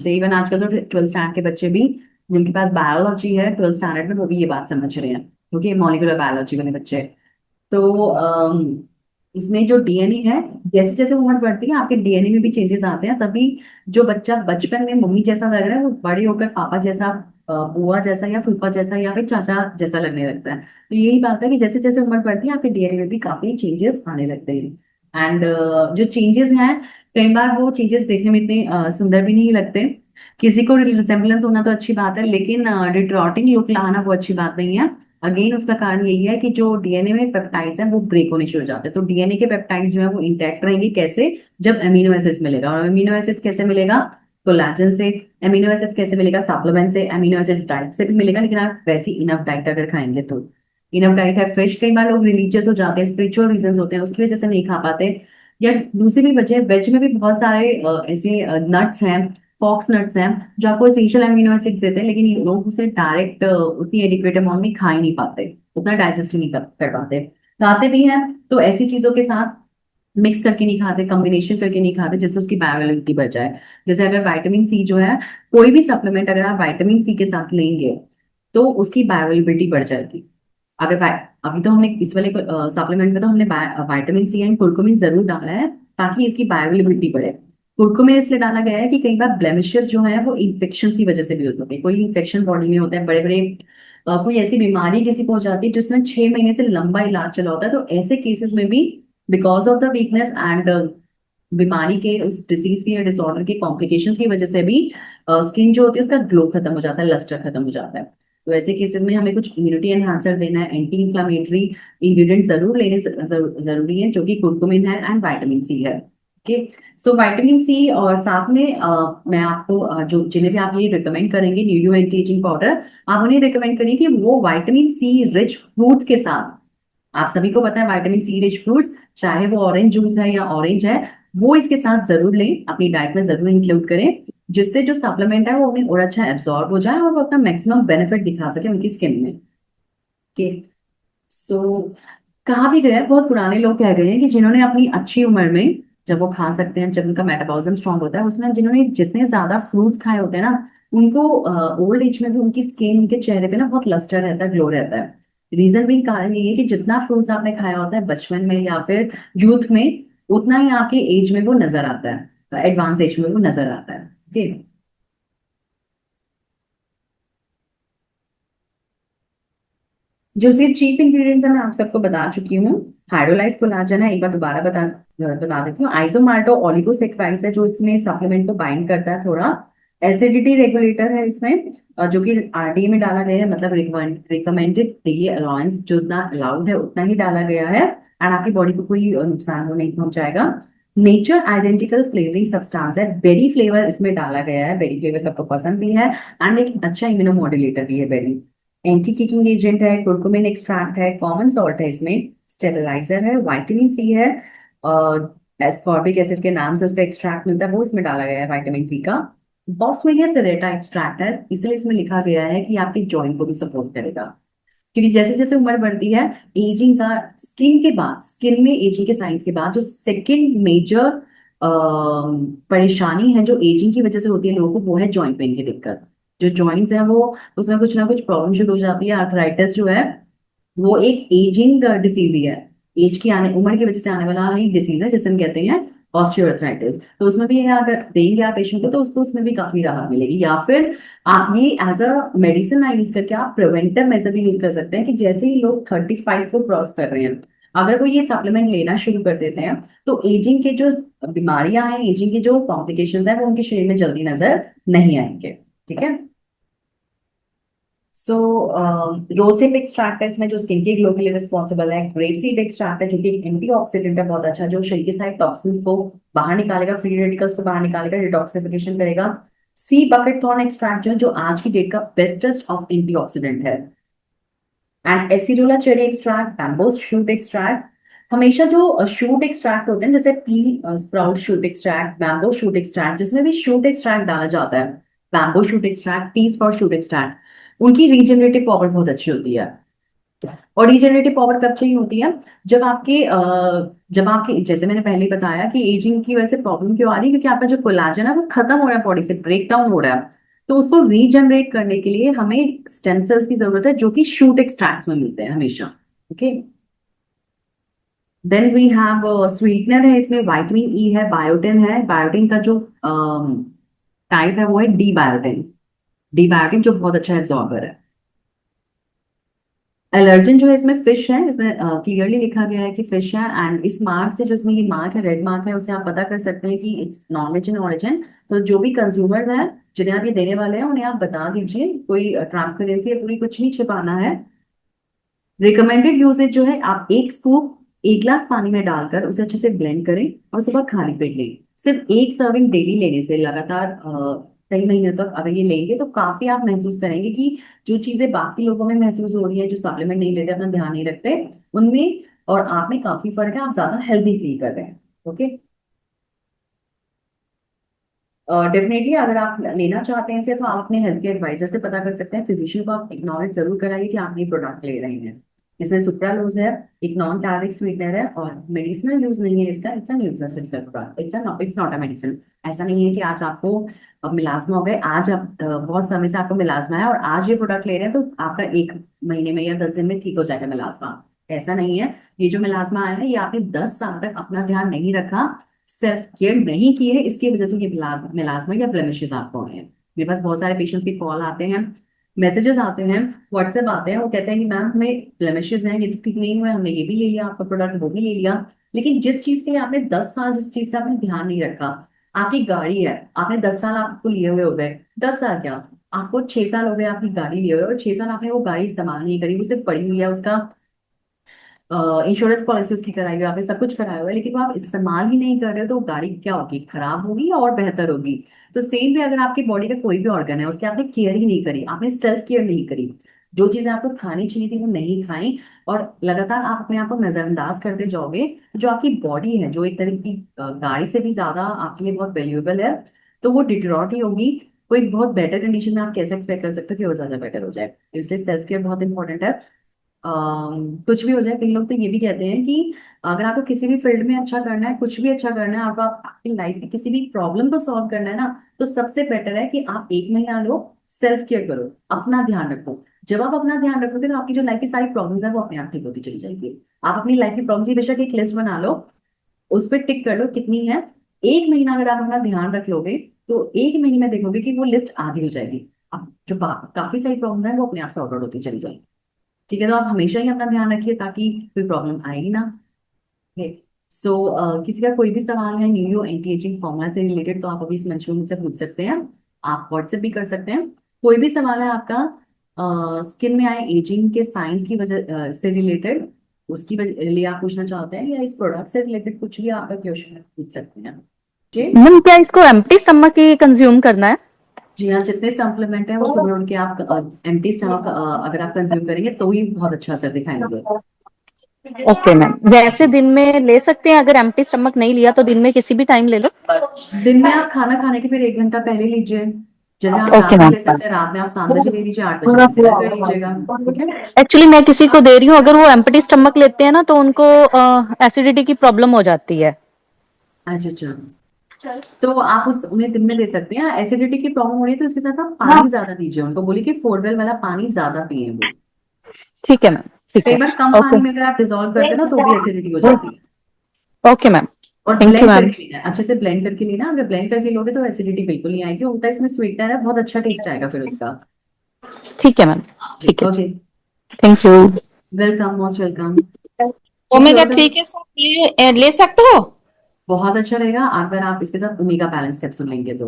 Speaker 1: हैं। इवन आजकल तो 12th स्टैंडर्ड के बच्चे भी जिनके पास बायोलॉजी है 12th स्टैंडर्ड में वो भी ये बात समझ रहे हैं क्योंकि मॉलिक्यूलर बायोलॉजी वाले बच्चे। तो इसमें जो डीएनए है जैसे जैसे उम्र बढ़ती है आपके डीएनए में भी चेंजेस आते हैं। तभी जो बच्चा बचपन में मम्मी जैसा लग रहा है वो बड़े होकर पापा जैसा, बुआ जैसा या फूफा जैसा या फिर चाचा जैसा लगने लगता है। तो यही बात है कि जैसे जैसे उम्र बढ़ती है आपके डीएनए में भी काफी चेंजेस आने लगते हैं। एंड जो चेंजेस हैं कई बार वो चेंजेस देखने में इतने सुंदर भी नहीं लगते। किसी को रिसेम्बलेंस होना तो अच्छी बात है लेकिन डिट्रॉटिंग लुक लाना वो अच्छी बात नहीं है। अगेन उसका कारण यही है कि जो डीएनए में पेप्टाइड्स हैं वो ब्रेक होने शुरू हो जाते हैं। तो डीएनए के पेप्टाइड्स जो है वो इंटैक्ट रहेंगे कैसे, जब अमीनो एसिड्स मिलेगा। और अमीनो एसिड्स कैसे मिलेगा, कोलेजन से। अमीनो एसिड्स कैसे मिलेगा, सप्लीमेंट से। अमीनो एसिड्स डाइट से भी मिलेगा लेकिन आप वैसी इनफ डाइट अगर खाएंगे तो। इनफ डाइट है फिश, कई बार लोग रिलीजियस हो जाते हैं, स्पिरिचुअल रीजन होते हैं उसकी वजह से नहीं खा पाते, या दूसरी भी वजह। वेज में भी बहुत सारे ऐसे नट्स हैं, फॉक्स नट्स हैं जो आपको एसेंशियल अमीनो एसिड्स देते हैं लेकिन ये लोग उसे डायरेक्ट उतनी एडिक्वेट अमाउंट में खा ही नहीं पाते, उतना डाइजेस्ट ही नहीं कर पाते। खाते भी हैं तो ऐसी चीजों के साथ मिक्स करके नहीं खाते, कॉम्बिनेशन करके नहीं खाते जिससे उसकी बायोअवेलेबिलिटी बढ़ जाए। जैसे अगर विटामिन सी जो है, कोई भी सप्लीमेंट अगर आप विटामिन सी के साथ लेंगे तो उसकी बायोअवेलेबिलिटी बढ़ जाएगी। अगर अभी तो हमने इस वाले सप्लीमेंट में तो हमने विटामिन सी एंड कुर्कुमिन जरूर डाला है ताकि इसकी बायोअवेलेबिलिटी बढ़े। कुर्कुमिन इसलिए डाला गया है कि कई बार ब्लेमिशेस जो है वो इन्फेक्शन की वजह से भी हो सकते हैं। कोई इन्फेक्शन बॉडी में होता है, बड़े बड़े कोई ऐसी बीमारी किसी को हो जाती है जिसमें 6 महीने से लंबा इलाज चला होता है, तो ऐसे केसेस में भी because of the weakness and बीमारी के, उस डिसीज के या डिसऑर्डर के कॉम्प्लिकेशंस की वजह से भी स्किन जो होती है उसका ग्लो खत्म हो जाता है, लस्टर खत्म हो जाता है। तो ऐसे केसेस में हमें कुछ इम्यूनिटी एनहांसर देना है, एंटी इंफ्लामेटरी इंग्रेडिएंट जरूर लेने जरूरी है जो कि कुर्कुमिन है एंड विटामिन सी है। ओके, सो विटामिन सी और साथ में मैं आपको जो जिन्हें भी आप ये रिकमेंड करेंगे न्यू एंटी एजिंग पाउडर, आप उन्हें रिकमेंड करिए कि वो विटामिन सी रिच फ्रूट्स के साथ, आप सभी को पता है विटामिन सी रिच फ्रूट्स चाहे वो ऑरेंज जूस है या ऑरेंज है, वो इसके साथ जरूर लें, अपनी डाइट में जरूर इंक्लूड करें, जिससे जो सप्लीमेंट है वो उन्हें और अच्छा एब्जॉर्ब हो जाए और वो अपना मैक्सिमम बेनिफिट दिखा सके उनकी स्किन में। ओके, सो कहा भी गया है, बहुत पुराने लोग कह गए हैं कि जिन्होंने अपनी अच्छी उम्र में, जब वो खा सकते हैं, जब उनका मेटाबॉलिज्म स्ट्रांग होता है, उसमें जिन्होंने जितने ज्यादा फ्रूट्स खाए होते हैं ना, उनको ओल्ड एज में भी उनकी स्किन, उनके चेहरे पे ना बहुत लस्टर रहता है, ग्लो रहता है। रीजन भी कारण ये है कि जितना फ्रूट्स आपने खाया होता है बचपन में या फिर यूथ में, उतना ही आपके एज में वो नजर आता है, एडवांस एज में वो नजर आता है। ओके। जो सिर्फ चीप इंग्रेडिएंट्स है मैं आप सबको बता चुकी हूँ। हाइड्रोलाइज कोलाजन है, एक बार दोबारा बता देती हूँ। आइसोमाल्टो ओलिगोसेक्राइड्स है जो इसमें सप्लीमेंट को बाइंड करता है थोड़ा। एसिडिटी रेगुलेटर है इसमें, जो कि आरडीए में डाला गया है, मतलब रिकमेंडेड डेली अलाउंस, जो उतना अलाउड है उतना ही डाला गया है, एंड आपकी बॉडी को कोई नुकसान वो नहीं पहुंचाएगा। नेचर आइडेंटिकल फ्लेवरिंग सब्सटेंस है, बेरी फ्लेवर इसमें डाला गया है, बेरी फ्लेवर सबको पसंद भी है, एंड एक अच्छा इम्यूनोमॉड्यूलेटर भी है बेरी। एंटी किकिंग एजेंट है, कुरकुमिन एक्सट्रैक्ट है, कॉमन सॉल्ट है इसमें, स्टेबलाइजर है, विटामिन सी है, एस्कॉर्बिक एसिड के नाम से उसका एक्सट्रैक्ट मिलता है वो इसमें डाला गया है विटामिन सी का। बॉस्वेलिया सेरेटा एक्सट्रैक्ट है, इसलिए इसमें लिखा गया है कि आपके जॉइंट को भी सपोर्ट करेगा, क्योंकि जैसे जैसे उम्र बढ़ती है, एजिंग का स्किन के बाद, स्किन में एजिंग के साइंस के बाद जो सेकंड मेजर परेशानी है जो एजिंग की वजह से होती है लोगों को, वो है जॉइंट पेन की दिक्कत। जो जॉइंट्स हैं वो, उसमें कुछ ना कुछ प्रॉब्लम शुरू हो जाती है। आर्थराइटिस जो है वो एक एजिंग डिसीज ही है, एज की आने उम्र की वजह से आने वाला एक डिसीज है जिसे हम कहते हैं ऑस्टियोआर्थराइटिस। तो उसमें भी अगर देंगे आप पेशेंट को तो उसको उसमें भी काफी राहत मिलेगी। या फिर आप ये एज अ मेडिसिन ना यूज करके आप प्रिवेंटिव मेजर भी यूज कर सकते हैं, कि जैसे ही लोग 35 को क्रॉस कर रहे हैं, अगर वो ये सप्लीमेंट लेना शुरू कर देते हैं तो एजिंग के जो बीमारियां हैं, एजिंग की जो कॉम्प्लिकेशंस हैं, वो उनके शरीर में जल्दी नजर नहीं आएंगे। ठीक है। सो रोसेप एक्सट्रैक्ट है इसमें जो स्किन के ग्लो के लिए रिस्पॉन्सिबल है। ग्रेप सीड एक्सट्रैक्ट है जो कि एक एंटीऑक्सीडेंट है बहुत अच्छा, जो शरीर के सारे टॉक्सिन्स को बाहर निकालेगा, फ्री रेडिकल्स को बाहर निकालेगा, डिटॉक्सिफिकेशन करेगा। सी बकेट थॉर्न एक्सट्रैक्ट जो आज की डेट का बेस्टेस्ट ऑफ एंटीऑक्सीडेंट है। And acerola cherry extract, bamboo shoot extract. हमेशा जो शूट एक्सट्रैक्ट होते हैं, जैसे pea sprout shoot extract, bamboo shoot extract, जिसमें भी शूट एक्सट्रैक्ट डाला जाता है, bamboo shoot extract, pea sprout shoot extract, उनकी रीजनरेटिव पावर बहुत अच्छी होती है। और रीजनरेटिव पावर कब चाहिए होती है? जब आपके जैसे मैंने पहले ही बताया कि एजिंग की वजह से प्रॉब्लम क्यों आ रही है, क्योंकि आपका जो कोलाजन है वो खत्म हो रहा है, बॉडी से ब्रेक डाउन हो रहा है। तो उसको रीजनरेट करने के लिए हमें स्टेम सेल्स की जरूरत है, जो कि शूट एक्सट्रैक्ट्स में मिलते हैं हमेशा। Okay. Then we have sweetener है इसमें, विटामिन ई है, बायोटिन है। बायोटिन का जो टाइप है वो है डी बायोटिन। डी बायोटिन जो बहुत अच्छा एब्जॉर्बर है। एलर्जन जो है इसमें फिश है, इसमें क्लियरली लिखा गया है कि फिश है, एंड इस मार्क से, जो इसमें ये मार्क है, रेड मार्क है, उससे आप पता कर सकते हैं कि it's non ways in origin. तो जो भी कंज्यूमर्स हैं जिन्हें आप ये देने वाले हैं, उन्हें आप बता दीजिए, कोई ट्रांसपेरेंसी या पूरी कुछ नहीं छिपाना है। रिकमेंडेड यूसेज जो है, आप एक स्कूप एक गिलास पानी में डालकर उसे अच्छे से ब्लेंड करें और सुबह खाली पेट लें। सिर्फ एक सर्विंग डेली लेने से लगातार कई महीनों तक अगर ये लेंगे तो काफी आप महसूस करेंगे कि जो चीजें बाकी लोगों में महसूस हो रही है, जो सप्लीमेंट नहीं लेते, अपना ध्यान नहीं रखते, उनमें और आप में काफी फर्क है, आप ज्यादा हेल्दी फील कर रहे हैं। ओके। डेफिनेटली अगर आप लेना चाहते हैं इसे, तो आप अपने हेल्थ केयर एडवाइजर से पता कर सकते हैं। फिजिशियन को आप एक्नॉलेज जरूर कराइए कि आप ये प्रोडक्ट ले रहे हैं। इसमें सुक्रालोज है, एक नॉन कैलोरिक स्वीटनर है, और मेडिसिनल यूज नहीं है इसका, it's a nutraceutical product, it's not a medicine. ऐसा नहीं है कि आज आपको मिलाजमा हो गए, आज आप बहुत समय से आपको मिलाजमा है और आज ये प्रोडक्ट ले रहे हैं तो आपका 1 महीने में या 10 दिन में ठीक हो जाएगा मिलाजमा। ऐसा नहीं है। ये जो मिलाजमा आया है, ये आपने 10 साल तक अपना ध्यान नहीं रखा, सेल्फ केयर नहीं की है, इसकी वजह से ये मिलाजमा या ब्लेमिशेस आपको आए हैं। मेरे पास बहुत सारे पेशेंट्स के कॉल आते हैं, मैसेजेस आते हैं, व्हाट्सएप आते हैं, वो कहते हैं कि मैम हमें ब्लेमिशेस हैं, ये तो ठीक नहीं हुआ, हमने ये भी ले लिया आपका प्रोडक्ट, वो भी ले लिया, लेकिन जिस चीज के लिए आपने 10 साल, जिस चीज का आपने ध्यान नहीं रखा, आपकी गाड़ी है, आपने 10 साल आपको लिए हुए हो गए, 10 साल क्या, आपको 6 साल हो गए आपकी गाड़ी लिए हुए, और 6 साल आपने वो गाड़ी इस्तेमाल नहीं करी, वो सिर्फ पड़ी हुई है, उसका इंश्योरेंस पॉलिसी उसकी कराई हुई है, आपने सब कुछ कराया हुआ है, लेकिन वो आप इस्तेमाल ही नहीं कर रहे हो, तो गाड़ी क्या होगी, खराब होगी या और बेहतर होगी। तो सेम भी अगर आपकी बॉडी का कोई भी ऑर्गन है, उसकी आपने केयर ही नहीं करी, आपने सेल्फ केयर नहीं करी, जो चीजें आपको खानी चाहिए थी वो नहीं खाई, और लगातार आप अपने आप को नजरअंदाज करते जाओगे, तो जो आपकी बॉडी है, जो एक तरह की गाड़ी से भी ज्यादा आपके लिए बहुत वैल्यूएबल है, तो वो डिटरॉट ही होगी। कोई बहुत बेटर कंडीशन में आप कैसे एक्सपेक्ट कर सकते हो कि वो ज्यादा बेटर हो जाए। तो इसलिए सेल्फ केयर बहुत इंपॉर्टेंट है। कुछ भी हो जाए, कई लोग तो ये भी कहते हैं कि अगर आपको किसी भी फील्ड में अच्छा करना है, कुछ भी अच्छा करना है, आपको आपकी लाइफ की किसी भी प्रॉब्लम को सॉल्व करना है ना, तो सबसे बेटर है कि आप 1 महीना लो, सेल्फ केयर करो, अपना ध्यान रखो। जब आप अपना ध्यान रखोगे तो आपकी जो लाइफ की सारी प्रॉब्लम्स है वो अपने आप ठीक होती चली जाएगी। आप अपनी लाइफ की प्रॉब्लम्स की बेशक एक लिस्ट बना लो, उस पर टिक कर लो कितनी है। 1 महीना अगर आप अपना ध्यान रख लोगे तो 1 महीने में देखोगे कि वो लिस्ट आधी हो जाएगी। अब जो काफी सारी प्रॉब्लम्स हैं वो अपने आप सॉर्ट आउट होती चली जाएगी। ठीक है, तो आप हमेशा ही अपना ध्यान रखिए ताकि कोई प्रॉब्लम आएगी ना। सो किसी का कोई भी सवाल है न्यू एंटी एजिंग फॉर्मूला से रिलेटेड तो आप अभी इस मंच में मुझसे पूछ सकते हैं। आप व्हाट्सएप भी कर सकते हैं। कोई भी सवाल है आपका स्किन में आए एजिंग के साइंस की वजह से रिलेटेड, उसकी वजह लिए आप पूछना चाहते हैं, या इस प्रोडक्ट से रिलेटेड कुछ भी आपका क्वेश्चन पूछ सकते हैं। जी
Speaker 3: मैम क्या इसको एम्प्टी स्टमक ही कंज्यूम करना है?
Speaker 1: जी हाँ, जितने सप्लीमेंट है वो सुबह उठ के आप एम्प्टी स्टमक अगर आप कंज्यूम करेंगे तो ही बहुत अच्छा असर दिखाएंगे।
Speaker 3: ओके मैम, जैसे
Speaker 1: जी,
Speaker 3: दिन में ले सकते हैं, अगर एम्प्टी स्टमक नहीं लिया तो दिन में किसी भी टाइम ले लो?
Speaker 1: दिन में आप खाना खाने के फिर 1 घंटा पहले लीजिए। जैसे आप
Speaker 3: ओके
Speaker 1: रात में
Speaker 3: मैम।
Speaker 1: ले सकते हैं, रात में आप 7 बजे ले लीजिए, 8 बजे तक डिनर कर लीजिएगा। ठीक है।
Speaker 3: एक्चुअली मैं किसी को दे रही हूँ, अगर वो एम्प्टी स्टमक लेते हैं ना तो उनको एसिडिटी की प्रॉब्लम हो जाती है।
Speaker 1: अच्छा अच्छा, तो आप उस उन्हें दिन में दे सकते हैं। एसिडिटी की प्रॉब्लम हो रही है तो इसके साथ आप पानी ज्यादा दीजिए, उनको बोलिए कि फोरवेल वाला पानी ज्यादा पिए वो।
Speaker 3: ठीक है मैम, ठीक
Speaker 1: कई
Speaker 3: है।
Speaker 1: बार कम
Speaker 3: ओके।
Speaker 1: पानी में अगर आप डिजोल्व करते हैं ना तो भी एसिडिटी हो जाती है।
Speaker 3: Okay ma'am.
Speaker 1: और
Speaker 3: थैंक यू
Speaker 1: ब्लेंड
Speaker 3: मैम।
Speaker 1: करके लेना है, अच्छे से ब्लेंड करके लेना। अगर ब्लेंड करके लोगे तो एसिडिटी बिल्कुल नहीं आएगी, उल्टा इसमें स्वीटनर है, बहुत अच्छा टेस्ट आएगा फिर उसका।
Speaker 3: ठीक है मैम।
Speaker 1: जी
Speaker 3: ठीक है जी।
Speaker 1: Okay.
Speaker 3: Thank you.
Speaker 1: Welcome, most welcome. किसी
Speaker 4: ओमेगा
Speaker 1: और का
Speaker 4: थ्री के साथ ले सकते हो?
Speaker 1: बहुत अच्छा रहेगा अगर आप इसके साथ ओमेगा बैलेंस कैप्सूल लेंगे तो।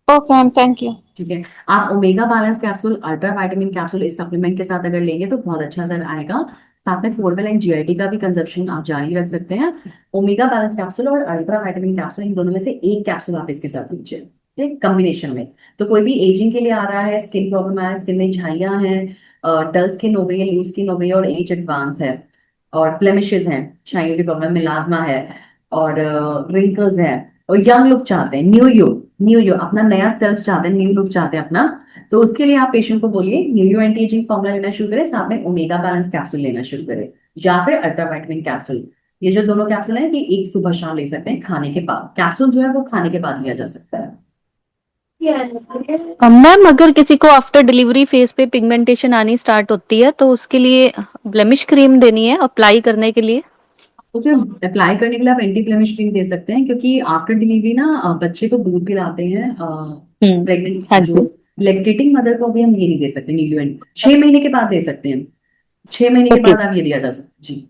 Speaker 4: Okay ma'am, thank you.
Speaker 1: ठीक है, आप omega balance capsule, ultra vitamin capsule इस सप्लीमेंट के साथ अगर लेंगे तो बहुत अच्छा असर आएगा। साथ में फोरवेल एंड जीआईटी का भी कंजप्शन आप जारी रख सकते हैं। ओमेगा बैलेंस कैप्सूल और अल्ट्रा विटामिन कैप्सूल, इन दोनों में से एक कैप्सूल आप इसके साथ लीजिए, ठीक, कॉम्बिनेशन में। तो कोई भी एजिंग के लिए आ रहा है, स्किन प्रॉब्लम आ रहा है, स्किन में झाइयां हैं, डल स्किन हो गई है, लूज स्किन हो गई है, और एज एडवांस है, और ब्लेमिशेस हैं, छाइयों की प्रॉब्लम, मिलाज्मा है, और रिंकल्स हैं, और यंग लुक चाहते हैं, न्यू यू अपना नया सेल्फ चाहते हैं, न्यू लुक चाहते हैं अपना। तो उसके लिए आप पेशेंट को बोलिए new you anti ageing formula लेना शुरू करें, साथ में ओमेगा बैलेंस कैप्सूल लेना शुरू करें, या फिर अल्ट्रा विटामिन कैप्सूल। ये जो दोनों कैप्सूल है कि एक सुबह शाम ले सकते हैं खाने के बाद। कैप्सूल जो है वो खाने के बाद लिया जा सकता है।
Speaker 3: मैम अगर किसी को आफ्टर डिलीवरी फेज पे पिगमेंटेशन आनी स्टार्ट होती है तो उसके लिए ब्लेमिश क्रीम देनी है अप्लाई करने के लिए?
Speaker 1: उसमें अप्लाई करने के लिए आप एंटी ब्लेमिश क्रीम दे सकते हैं, क्योंकि आफ्टर डिलीवरी ना बच्चे को दूध पिलाते हैं, प्रेग्नेंट
Speaker 3: हाँ
Speaker 1: जो
Speaker 3: जी।
Speaker 1: लैक्टेटिंग मदर को अभी हम ये नहीं दे सकते न्यूलीवेंट, 6 महीने के बाद दे सकते हैं। 6 महीने के
Speaker 3: ओके।
Speaker 1: बाद आप ये दिया जा सकता है जी।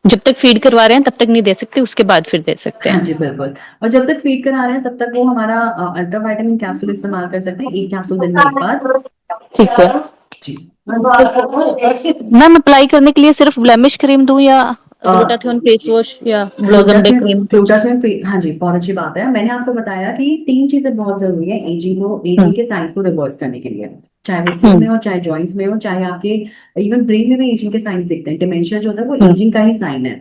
Speaker 3: जब तक फीड करवा रहे हैं तब तक नहीं दे सकते, उसके बाद फिर दे सकते
Speaker 1: हाँ
Speaker 3: हैं?
Speaker 1: जी बिल्कुल। और जब तक फीड करा रहे हैं तब तक वो हमारा अल्ट्रा विटामिन कैप्सूल इस्तेमाल कर सकते हैं, एक कैप्सूल दिन में एक बार।
Speaker 3: ठीक है।
Speaker 1: जी।
Speaker 3: मैम अप्लाई करने के लिए सिर्फ ब्लेमिश क्रीम दूं या ग्लूटाथियोन फेस वॉश या ब्लॉसम डे क्रीम कुछ?
Speaker 1: ग्लूटाथियोन, हाँ जी बहुत अच्छी बात है। मैंने आपको बताया कि 3 चीजें बहुत जरूरी है
Speaker 3: हम्म।
Speaker 1: एजिंग के साइंस को रिवर्स करने के लिए। चाहे वो स्किन में
Speaker 3: हम्म।
Speaker 1: हो, चाहे जॉइंट्स में हो, चाहे आपके इवन ब्रेन में भी एजिंग के साइंस दिखते हैं। डिमेंशिया जो होता है वो
Speaker 3: हम्म।
Speaker 1: एजिंग का ही साइन है।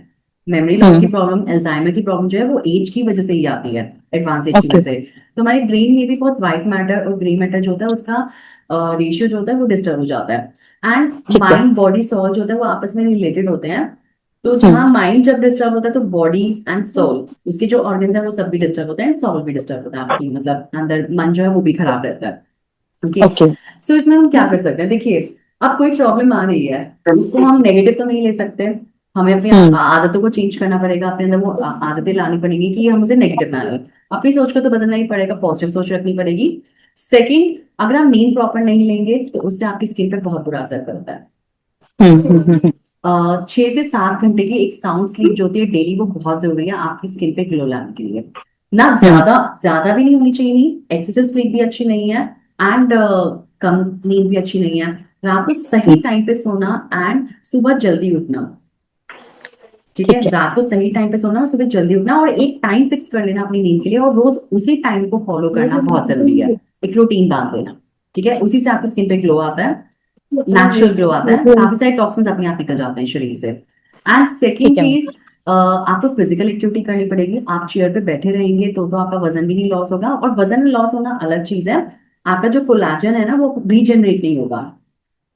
Speaker 1: मेमोरी लॉस की
Speaker 3: हम्म।
Speaker 1: प्रॉब्लम, अल्जाइमर की प्रॉब्लम जो है वो एज की वजह से ही आती है, एडवांस एज की
Speaker 3: ओके।
Speaker 1: वजह से। तो हमारे ब्रेन में भी बहुत व्हाइट मैटर और ग्रे मैटर जो होता है उसका रेशियो जो होता है वो डिस्टर्ब हो जाता है। एंड
Speaker 3: ठीक है।
Speaker 1: माइंड बॉडी सोल जो होता है वो आपस में रिलेटेड होते हैं। तो
Speaker 3: हम्म।
Speaker 1: जहां माइंड जब डिस्टर्ब होता है तो बॉडी एंड सोल, उसके जो ऑर्गन्स है वो सब भी डिस्टर्ब होते हैं, एंड सोल भी डिस्टर्ब होता है, आपकी मतलब अंदर मन जो है वो भी खराब रहता है। ओके।
Speaker 3: ओके।
Speaker 1: सो इसमें हम क्या कर सकते हैं, देखिए अब कोई प्रॉब्लम आ रही है, उसको हम नेगेटिव तो नहीं ले सकते। हमें अपनी
Speaker 3: हम्म।
Speaker 1: आदतों को चेंज करना पड़ेगा, अपने अंदर वो आदतें लानी पड़ेंगी कि हम उसे नेगेटिव ना लें। अपनी सोच को तो बदलना ही पड़ेगा, पॉजिटिव सोच रखनी पड़ेगी। सेकंड, अगर आप नींद प्रॉपर नहीं लेंगे तो उससे आपकी स्किन पे बहुत बुरा असर पड़ता है।
Speaker 3: हम्म। हम्म।
Speaker 1: 6 से 7 घंटे की एक साउंड स्लीप जो होती है डेली, वो बहुत जरूरी है आपकी स्किन पे ग्लो लाने के लिए। ना
Speaker 3: हम्म।
Speaker 1: ज्यादा ज्यादा भी नहीं होनी चाहिए, एक्सेसिव स्लीप भी अच्छी नहीं है, एंड कम नींद भी अच्छी नहीं है। रात को सही टाइम पे सोना एंड सुबह जल्दी उठना। ठीक है,
Speaker 3: ठीक है।
Speaker 1: रात को सही टाइम पे सोना और सुबह जल्दी उठना, और एक टाइम फिक्स कर लेना अपनी नींद के लिए, और रोज उसी टाइम को फॉलो करना बहुत जरूरी है। एक रूटीन बांध देना, ठीक है, उसी से आपकी स्किन पे ग्लो आता है, नेचुरल ग्लो आता है, काफी सारे टॉक्सिन्स अपने आप निकल जाते हैं शरीर से। एंड सेकेंड
Speaker 3: ठीक है।
Speaker 1: चीज, आपको फिजिकल एक्टिविटी करनी पड़ेगी। आप चेयर पे बैठे रहेंगे तो आपका वजन भी नहीं लॉस होगा, और वजन लॉस होना अलग चीज है, आपका जो कोलाजन है ना वो रीजनरेट नहीं होगा।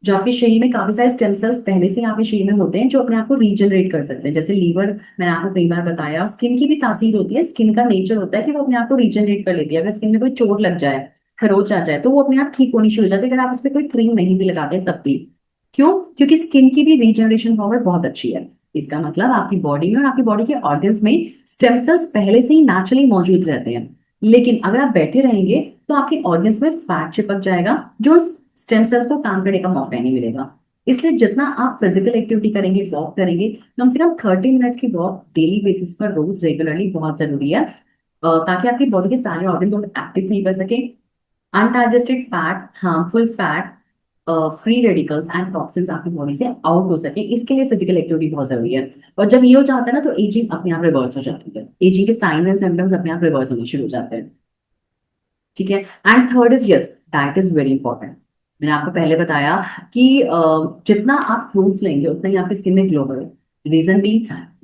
Speaker 1: जो आपके शरीर में काफी सारे स्टेम सेल्स पहले से आपके शरीर में होते हैं जो अपने आप को रीजनरेट कर सकते हैं, जैसे लीवर, मैंने आपको कई बार बताया। स्किन की भी तासीर होती है, स्किन का नेचर होता है कि वो अपने आप को रीजनरेट कर लेती है। अगर स्किन में कोई चोट लग जाए, खरोच आ जाए तो वो अपने आप ठीक होनी शुरू हो जाती है, अगर आप उस पर कोई क्रीम नहीं भी लगाते तब भी। क्यों? क्योंकि स्किन की भी रीजनरेशन पावर बहुत अच्छी है। इसका मतलब आपकी बॉडी में और आपकी बॉडी के ऑर्गन्स में स्टेम सेल्स पहले से ही नेचुरली मौजूद रहते हैं। लेकिन अगर आप बैठे रहेंगे तो आपके ऑर्गन्स में फैट चिपक जाएगा, जो स्टेम सेल्स को काम करने का मौका ही नहीं मिलेगा। इसलिए जितना आप फिजिकल एक्टिविटी करेंगे, वॉक करेंगे, कम से कम 30 मिनट्स की वॉक डेली बेसिस पर रोज रेगुलरली बहुत जरूरी है, ताकि आपकी बॉडी के सारे ऑर्गन्स एक्टिव फील कर सके। Undigested fat, harmful fat, free radicals and toxins आपकी बॉडी से आउट हो सके, इसके लिए फिजिकल एक्टिविटी बहुत जरूरी है। और जब ये हो जाता है ना तो एजिंग अपने आप रिवर्स हो जाती है, एजिंग के साइंस एंड सिम्टम्स अपने आप रिवर्स होने शुरू हो जाते हैं। ठीक है। And third is yes, diet is very important. मैंने आपको पहले बताया कि जितना आप फ्रूट्स लेंगे उतना ही आपकी स्किन में ग्लो बढ़ेगा। रीजन भी,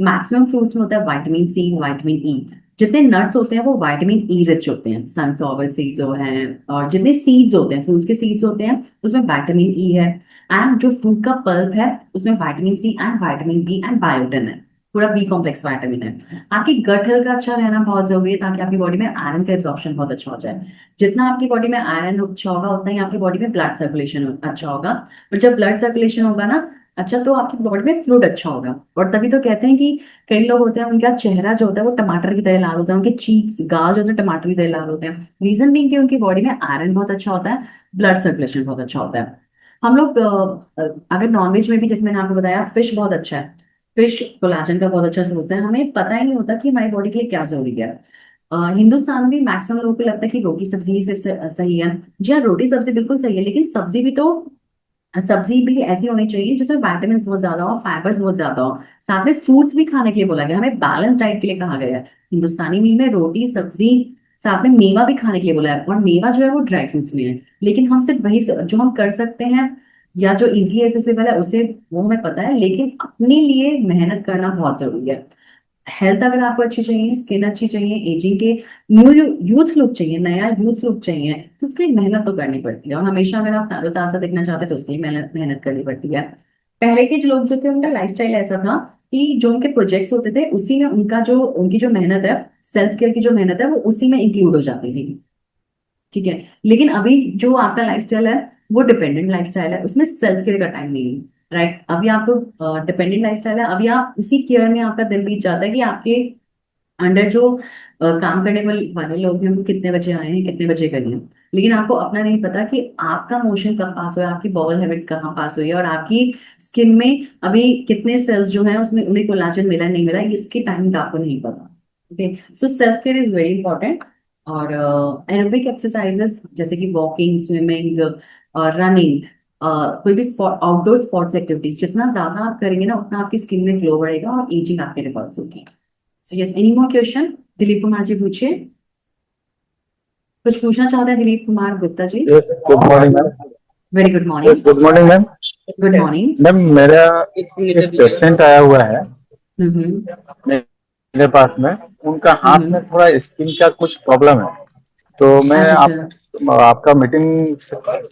Speaker 1: मैक्सिमम फ्रूट्स में होता है विटामिन सी, विटामिन ई। जितने नट्स होते हैं वो विटामिन ई रिच होते हैं, सनफ्लावर सीड्स जो हैं, और जितने सीड्स होते हैं, फ्रूट्स के सीड्स होते हैं, उसमें विटामिन ई है। एंड जो फ्रूट का पल्प है उसमें vitamin C and vitamin B and biotin है, पूरा बी कॉम्प्लेक्स विटामिन है। आपकी गट हेल्थ का अच्छा रहना बहुत जरूरी है, ताकि आपकी बॉडी में आयरन का एब्जॉर्प्शन बहुत अच्छा हो जाए। जितना आपकी बॉडी में आयरन अच्छा होगा उतना ही आपकी बॉडी में ब्लड सर्कुलेशन अच्छा होगा, और जब ब्लड सर्कुलेशन होगा ना अच्छा, तो आपकी बॉडी में फ्लूइड अच्छा होगा। और तभी तो कहते हैं कि कई लोग होते हैं उनका चेहरा जो होता है वो टमाटर की तरह लाल होता है, उनके चीक्स, गाल जो होते हैं टमाटर की तरह लाल होते हैं। रीजन भी कि उनकी बॉडी में आयरन बहुत अच्छा होता है, ब्लड सर्कुलेशन बहुत अच्छा होता है। हम लोग अगर नॉनवेज में भी, जैसे मैंने आपको बताया, फिश बहुत अच्छा है, फिश कोलाजन का बहुत अच्छा सोर्स है। हमें पता ही नहीं होता कि हमारी बॉडी के लिए क्या जरूरी है। हिंदुस्तान में मैक्सिमम लोगों को लगता है कि रोटी सब्जी ही सिर्फ सही है। जी हाँ, रोटी सब्जी बिल्कुल सही है, लेकिन सब्जी भी ऐसी होनी चाहिए जिसमें विटामिन बहुत ज्यादा हो, फाइबर्स बहुत ज्यादा हो। साथ में फ्रूट्स भी खाने के लिए बोला गया, हमें बैलेंस डाइट के लिए कहा गया है। हिंदुस्तानी मील में रोटी सब्जी, साथ में मेवा भी खाने के लिए बोला है, और मेवा जो है वो ड्राई फ्रूट्स में है। लेकिन हम सिर्फ वही जो हम कर सकते हैं या जो इजिली एसेसिबल है उसे, वो हमें पता है, लेकिन अपने लिए मेहनत करना बहुत जरूरी है। हेल्थ अगर आपको अच्छी चाहिए, स्किन अच्छी चाहिए, एजिंग के न्यू यूथ लुक चाहिए, नया यूथ लुक चाहिए, तो उसके लिए मेहनत तो करनी पड़ती है। और हमेशा अगर आप ताजा दिखना चाहते हैं तो उसके लिए मेहनत मेहनत करनी पड़ती है। पहले के जो लोग जो थे उनका लाइफस्टाइल ऐसा था कि जो उनके प्रोजेक्ट्स होते थे उसी में उनकी जो मेहनत है, सेल्फ केयर की जो मेहनत है, वो उसी में इंक्लूड हो जाती थी। ठीक है। लेकिन अभी जो आपका लाइफस्टाइल है वो डिपेंडेंट लाइफस्टाइल है, उसमें सेल्फ केयर का टाइम नहीं है। राइट, अभी आपको डिपेंडेंट लाइफस्टाइल है, अभी आप इसी केयर में आपका दिन बीत जाता है कि आपके अंडर जो काम करने वाले लोग हैं वो कितने बजे आए हैं, कितने बजे गए हैं। लेकिन आपको अपना नहीं पता कि आपका मोशन कब पास हुआ है, आपकी बॉल हैबिट कहाँ पास हुई है, और आपकी स्किन में अभी कितने सेल्स जो हैं उसमें उन्हें कोलाजन मिला नहीं मिला, इसकी टाइमिंग आपको नहीं पता। Okay, so self care is very important. और एरोबिक एक्सरसाइजेस जैसे कि वॉकिंग, स्विमिंग और रनिंग, कोई भी स्पॉट, आउटडोर स्पोर्ट्स एक्टिविटीज जितना ज्यादा आप करेंगे ना उतना आपकी स्किन में ग्लो बढ़ेगा और एजिंग आपके रिवर्स होगी। So yes, any more question? Dilip Kumar ji पूछिए, कुछ पूछना चाहते हैं Dilip Kumar Gupta ji?
Speaker 5: Yes, good morning ma'am.
Speaker 1: Very good
Speaker 5: yes,
Speaker 1: morning.
Speaker 5: Good morning ma'am.
Speaker 1: Good morning.
Speaker 5: Ma'am, मेरा एक पेशेंट आया हुआ है
Speaker 1: हम्म
Speaker 5: मेरे पास में। उनका हाथ में थोड़ा स्किन का कुछ प्रॉब्लम है, तो मैं
Speaker 1: अच्छा अच्छा।
Speaker 5: आपका मीटिंग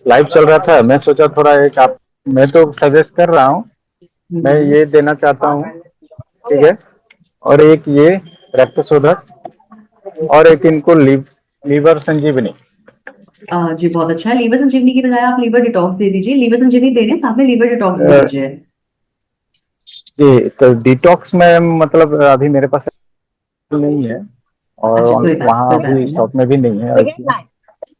Speaker 5: लाइव चल रहा था, मैं सोचा थोड़ा एक आप, मैं तो सजेस्ट कर रहा हूँ, मैं
Speaker 1: हम्म
Speaker 5: ये देना चाहता हूँ, ठीक है। और एक ये रक्त शोधक, और एक इनको लीवर संजीवनी।
Speaker 1: जी बहुत अच्छा है। लीवर संजीवनी की बजाय आप लीवर डिटॉक्स दे दीजिए। लीवर संजीवनी दे दें, साथ में लीवर डिटॉक्स भी दीजिए।
Speaker 5: जी, तो डिटॉक्स में मतलब अभी मेरे पास नहीं है, और
Speaker 1: अच्छा,
Speaker 5: वहाँ
Speaker 1: कोई बात
Speaker 5: अभी
Speaker 1: नहीं,
Speaker 5: शॉप में भी नहीं है ऐसी।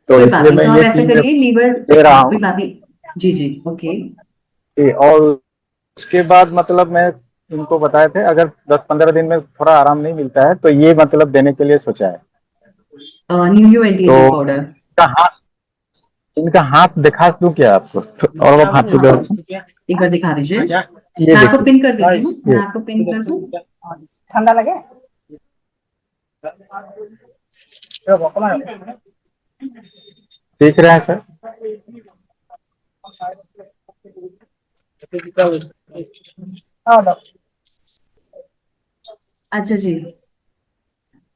Speaker 5: तो
Speaker 1: कोई बात
Speaker 5: इसलिए
Speaker 1: नहीं,
Speaker 5: मैं
Speaker 1: तो आप
Speaker 5: ये
Speaker 1: ऐसा
Speaker 5: 3
Speaker 1: करिए, लीवर,
Speaker 5: दे रहा
Speaker 1: कोई
Speaker 5: हूँ।
Speaker 1: बात नहीं। जी जी, ओके।
Speaker 5: और उसके बाद मतलब मैं इनको बताए थे, अगर 10-15 दिन में थोड़ा आराम नहीं मिलता है तो ये मतलब देने के लिए सोचा है।
Speaker 1: न्यू यू एंटी
Speaker 5: तो
Speaker 1: एजिंग पाउडर।
Speaker 5: इनका हाथ दिखा दूं क्या आपको? और वो हाथ
Speaker 1: हाँ,
Speaker 5: इधर,
Speaker 1: एक बार दिखा दीजिए।
Speaker 5: ये
Speaker 1: मैं आपको
Speaker 5: देखिए,
Speaker 1: पिन कर देती हूँ, मैं
Speaker 5: ये
Speaker 1: आपको पिन कर दूँ।
Speaker 4: ठंडा लगे।
Speaker 5: देख रहे हैं सर?
Speaker 1: अच्छा जी।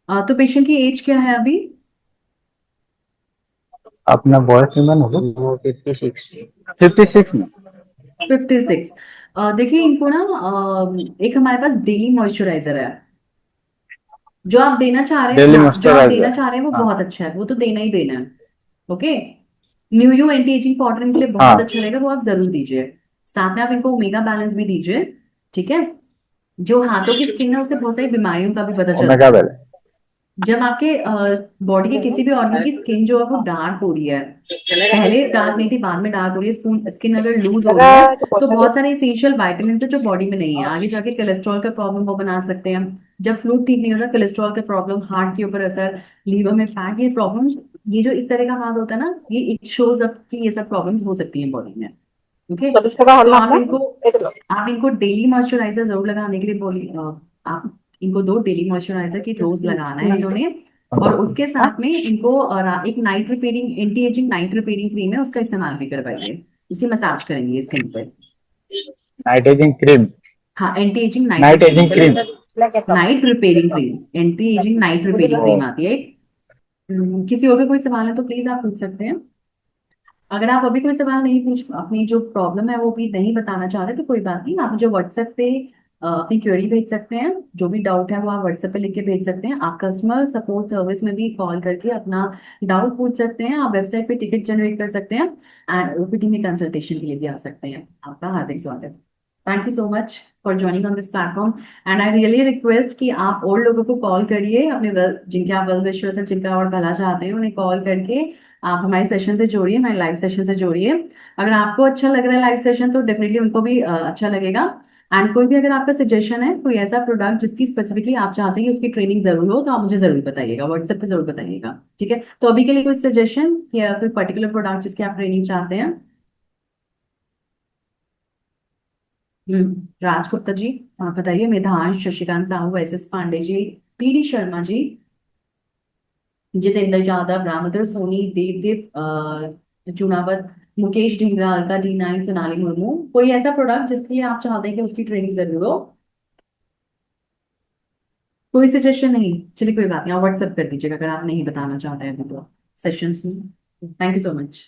Speaker 1: तो पेशेंट की एज क्या है अभी?
Speaker 5: अपना बॉयज वुमेन होगा 56 में।
Speaker 1: 56। देखिए इनको ना, एक हमारे पास डेली मॉइस्चराइजर है जो आप देना चाह रहे हैं।
Speaker 5: डेली
Speaker 1: हाँ, जो आप देना
Speaker 5: मॉइस्चराइजर।
Speaker 1: चाह रहे हैं वो
Speaker 5: हाँ,
Speaker 1: बहुत अच्छा है, वो तो देना ही देना है। Okay. New anti ageing powder इनके लिए बहुत
Speaker 5: हाँ।
Speaker 1: अच्छा रहेगा, वो आप जरूर दीजिए। साथ में आप इनको ओमेगा बैलेंस भी दीजिए, ठीक है। जो हाथों की स्किन है उससे बहुत सारी बीमारियों का भी पता चलता
Speaker 5: ओमेगा
Speaker 1: है।
Speaker 5: वेल।
Speaker 1: जब आपके बॉडी के किसी भी ऑर्गन की स्किन जो है वो डार्क हो रही है, पहले डार्क नहीं थी बाद में डार्क हो रही है, स्किन स्किन अगर लूज हो रही है, तो बहुत सारे इसेंशियल वाइटामिन है जो बॉडी में नहीं है, आगे जाके कोलेस्ट्रॉल का प्रॉब्लम वो बना सकते हैं। जब फ्लूइड ठीक नहीं होता, कोलेस्ट्रॉल का प्रॉब्लम, हार्ट के ऊपर असर, लीवर में फैट, ये प्रॉब्लम्स, ये जो इस तरह का हाल होता है ना, ये इट शोज अप कि ये सब प्रॉब्लम्स हो सकती हैं बॉडी में। ओके। सो आप इनको डेली मॉइस्चराइजर जरूर लगाने के लिए बोलिए, आप इनको दो डेली मॉइस्चराइजर की रोज लगाना है इन्होंने। और उसके साथ में इनको एक night repairing anti ageing night repairing cream है, उसका इस्तेमाल भी करवाइए, उसकी मसाज करेंगे स्किन पे।
Speaker 5: Night ageing cream.
Speaker 1: हाँ, anti ageing night
Speaker 5: night ageing
Speaker 1: repairing
Speaker 5: cream.
Speaker 1: Night repairing cream, anti ageing night repairing cream आती है। किसी और भी कोई सवाल है तो प्लीज आप पूछ सकते हैं। अगर आप अभी कोई सवाल नहीं पूछ, अपनी जो प्रॉब्लम है वो भी नहीं बताना चाह रहे तो कोई बात नहीं, आप मुझे व्हाट्सएप पे अपनी क्वेरी भेज सकते हैं। जो भी डाउट है वो आप व्हाट्सएप पे लिख के भेज सकते हैं। आप कस्टमर सपोर्ट सर्विस में भी कॉल करके अपना डाउट पूछ सकते हैं। आप वेबसाइट पे टिकट जनरेट कर सकते हैं एंड ओपीडी में कंसल्टेशन के लिए भी आ सकते हैं। आपका हार्दिक स्वागत। Thank you so much for joining on this platform and I really request कि आप और लोगों को कॉल करिए, अपने वेल जिनके आप वेल विशर्स हैं, जिनका और भला चाहते हैं, उन्हें कॉल करके आप हमारे सेशन से जोड़िए, हमारे लाइव सेशन से जोड़िए। अगर आपको अच्छा लग रहा है लाइव सेशन तो डेफिनेटली उनको भी अच्छा लगेगा। एंड कोई भी अगर आपका सजेशन है, कोई ऐसा प्रोडक्ट जिसकी स्पेसिफिकली आप चाहते हैं कि उसकी ट्रेनिंग जरूर हो, तो आप मुझे जरूर बताइएगा, व्हाट्सएप पे जरूर बताइएगा, ठीक है। तो अभी के लिए कोई सजेशन या कोई पर्टिकुलर प्रोडक्ट जिसकी आप ट्रेनिंग चाहते हैं? राज गुप्ता जी, आप बताइए। Medhansh, Shashikant Sahu, S S Pandey ji, PD Sharma ji, Jitendra Yadav, रामोदर Soni, देवदेव चुनावत, मुकेश ढींगरा, अलका D9, सोनाली मुर्मू, कोई ऐसा प्रोडक्ट जिसके लिए आप चाहते हैं कि उसकी ट्रेनिंग जरूर हो? कोई सजेशन नहीं? चलिए कोई बात नहीं, आप व्हाट्सएप कर दीजिएगा अगर आप नहीं बताना चाहते हैं अभी तो सेशंस में। Thank you so much.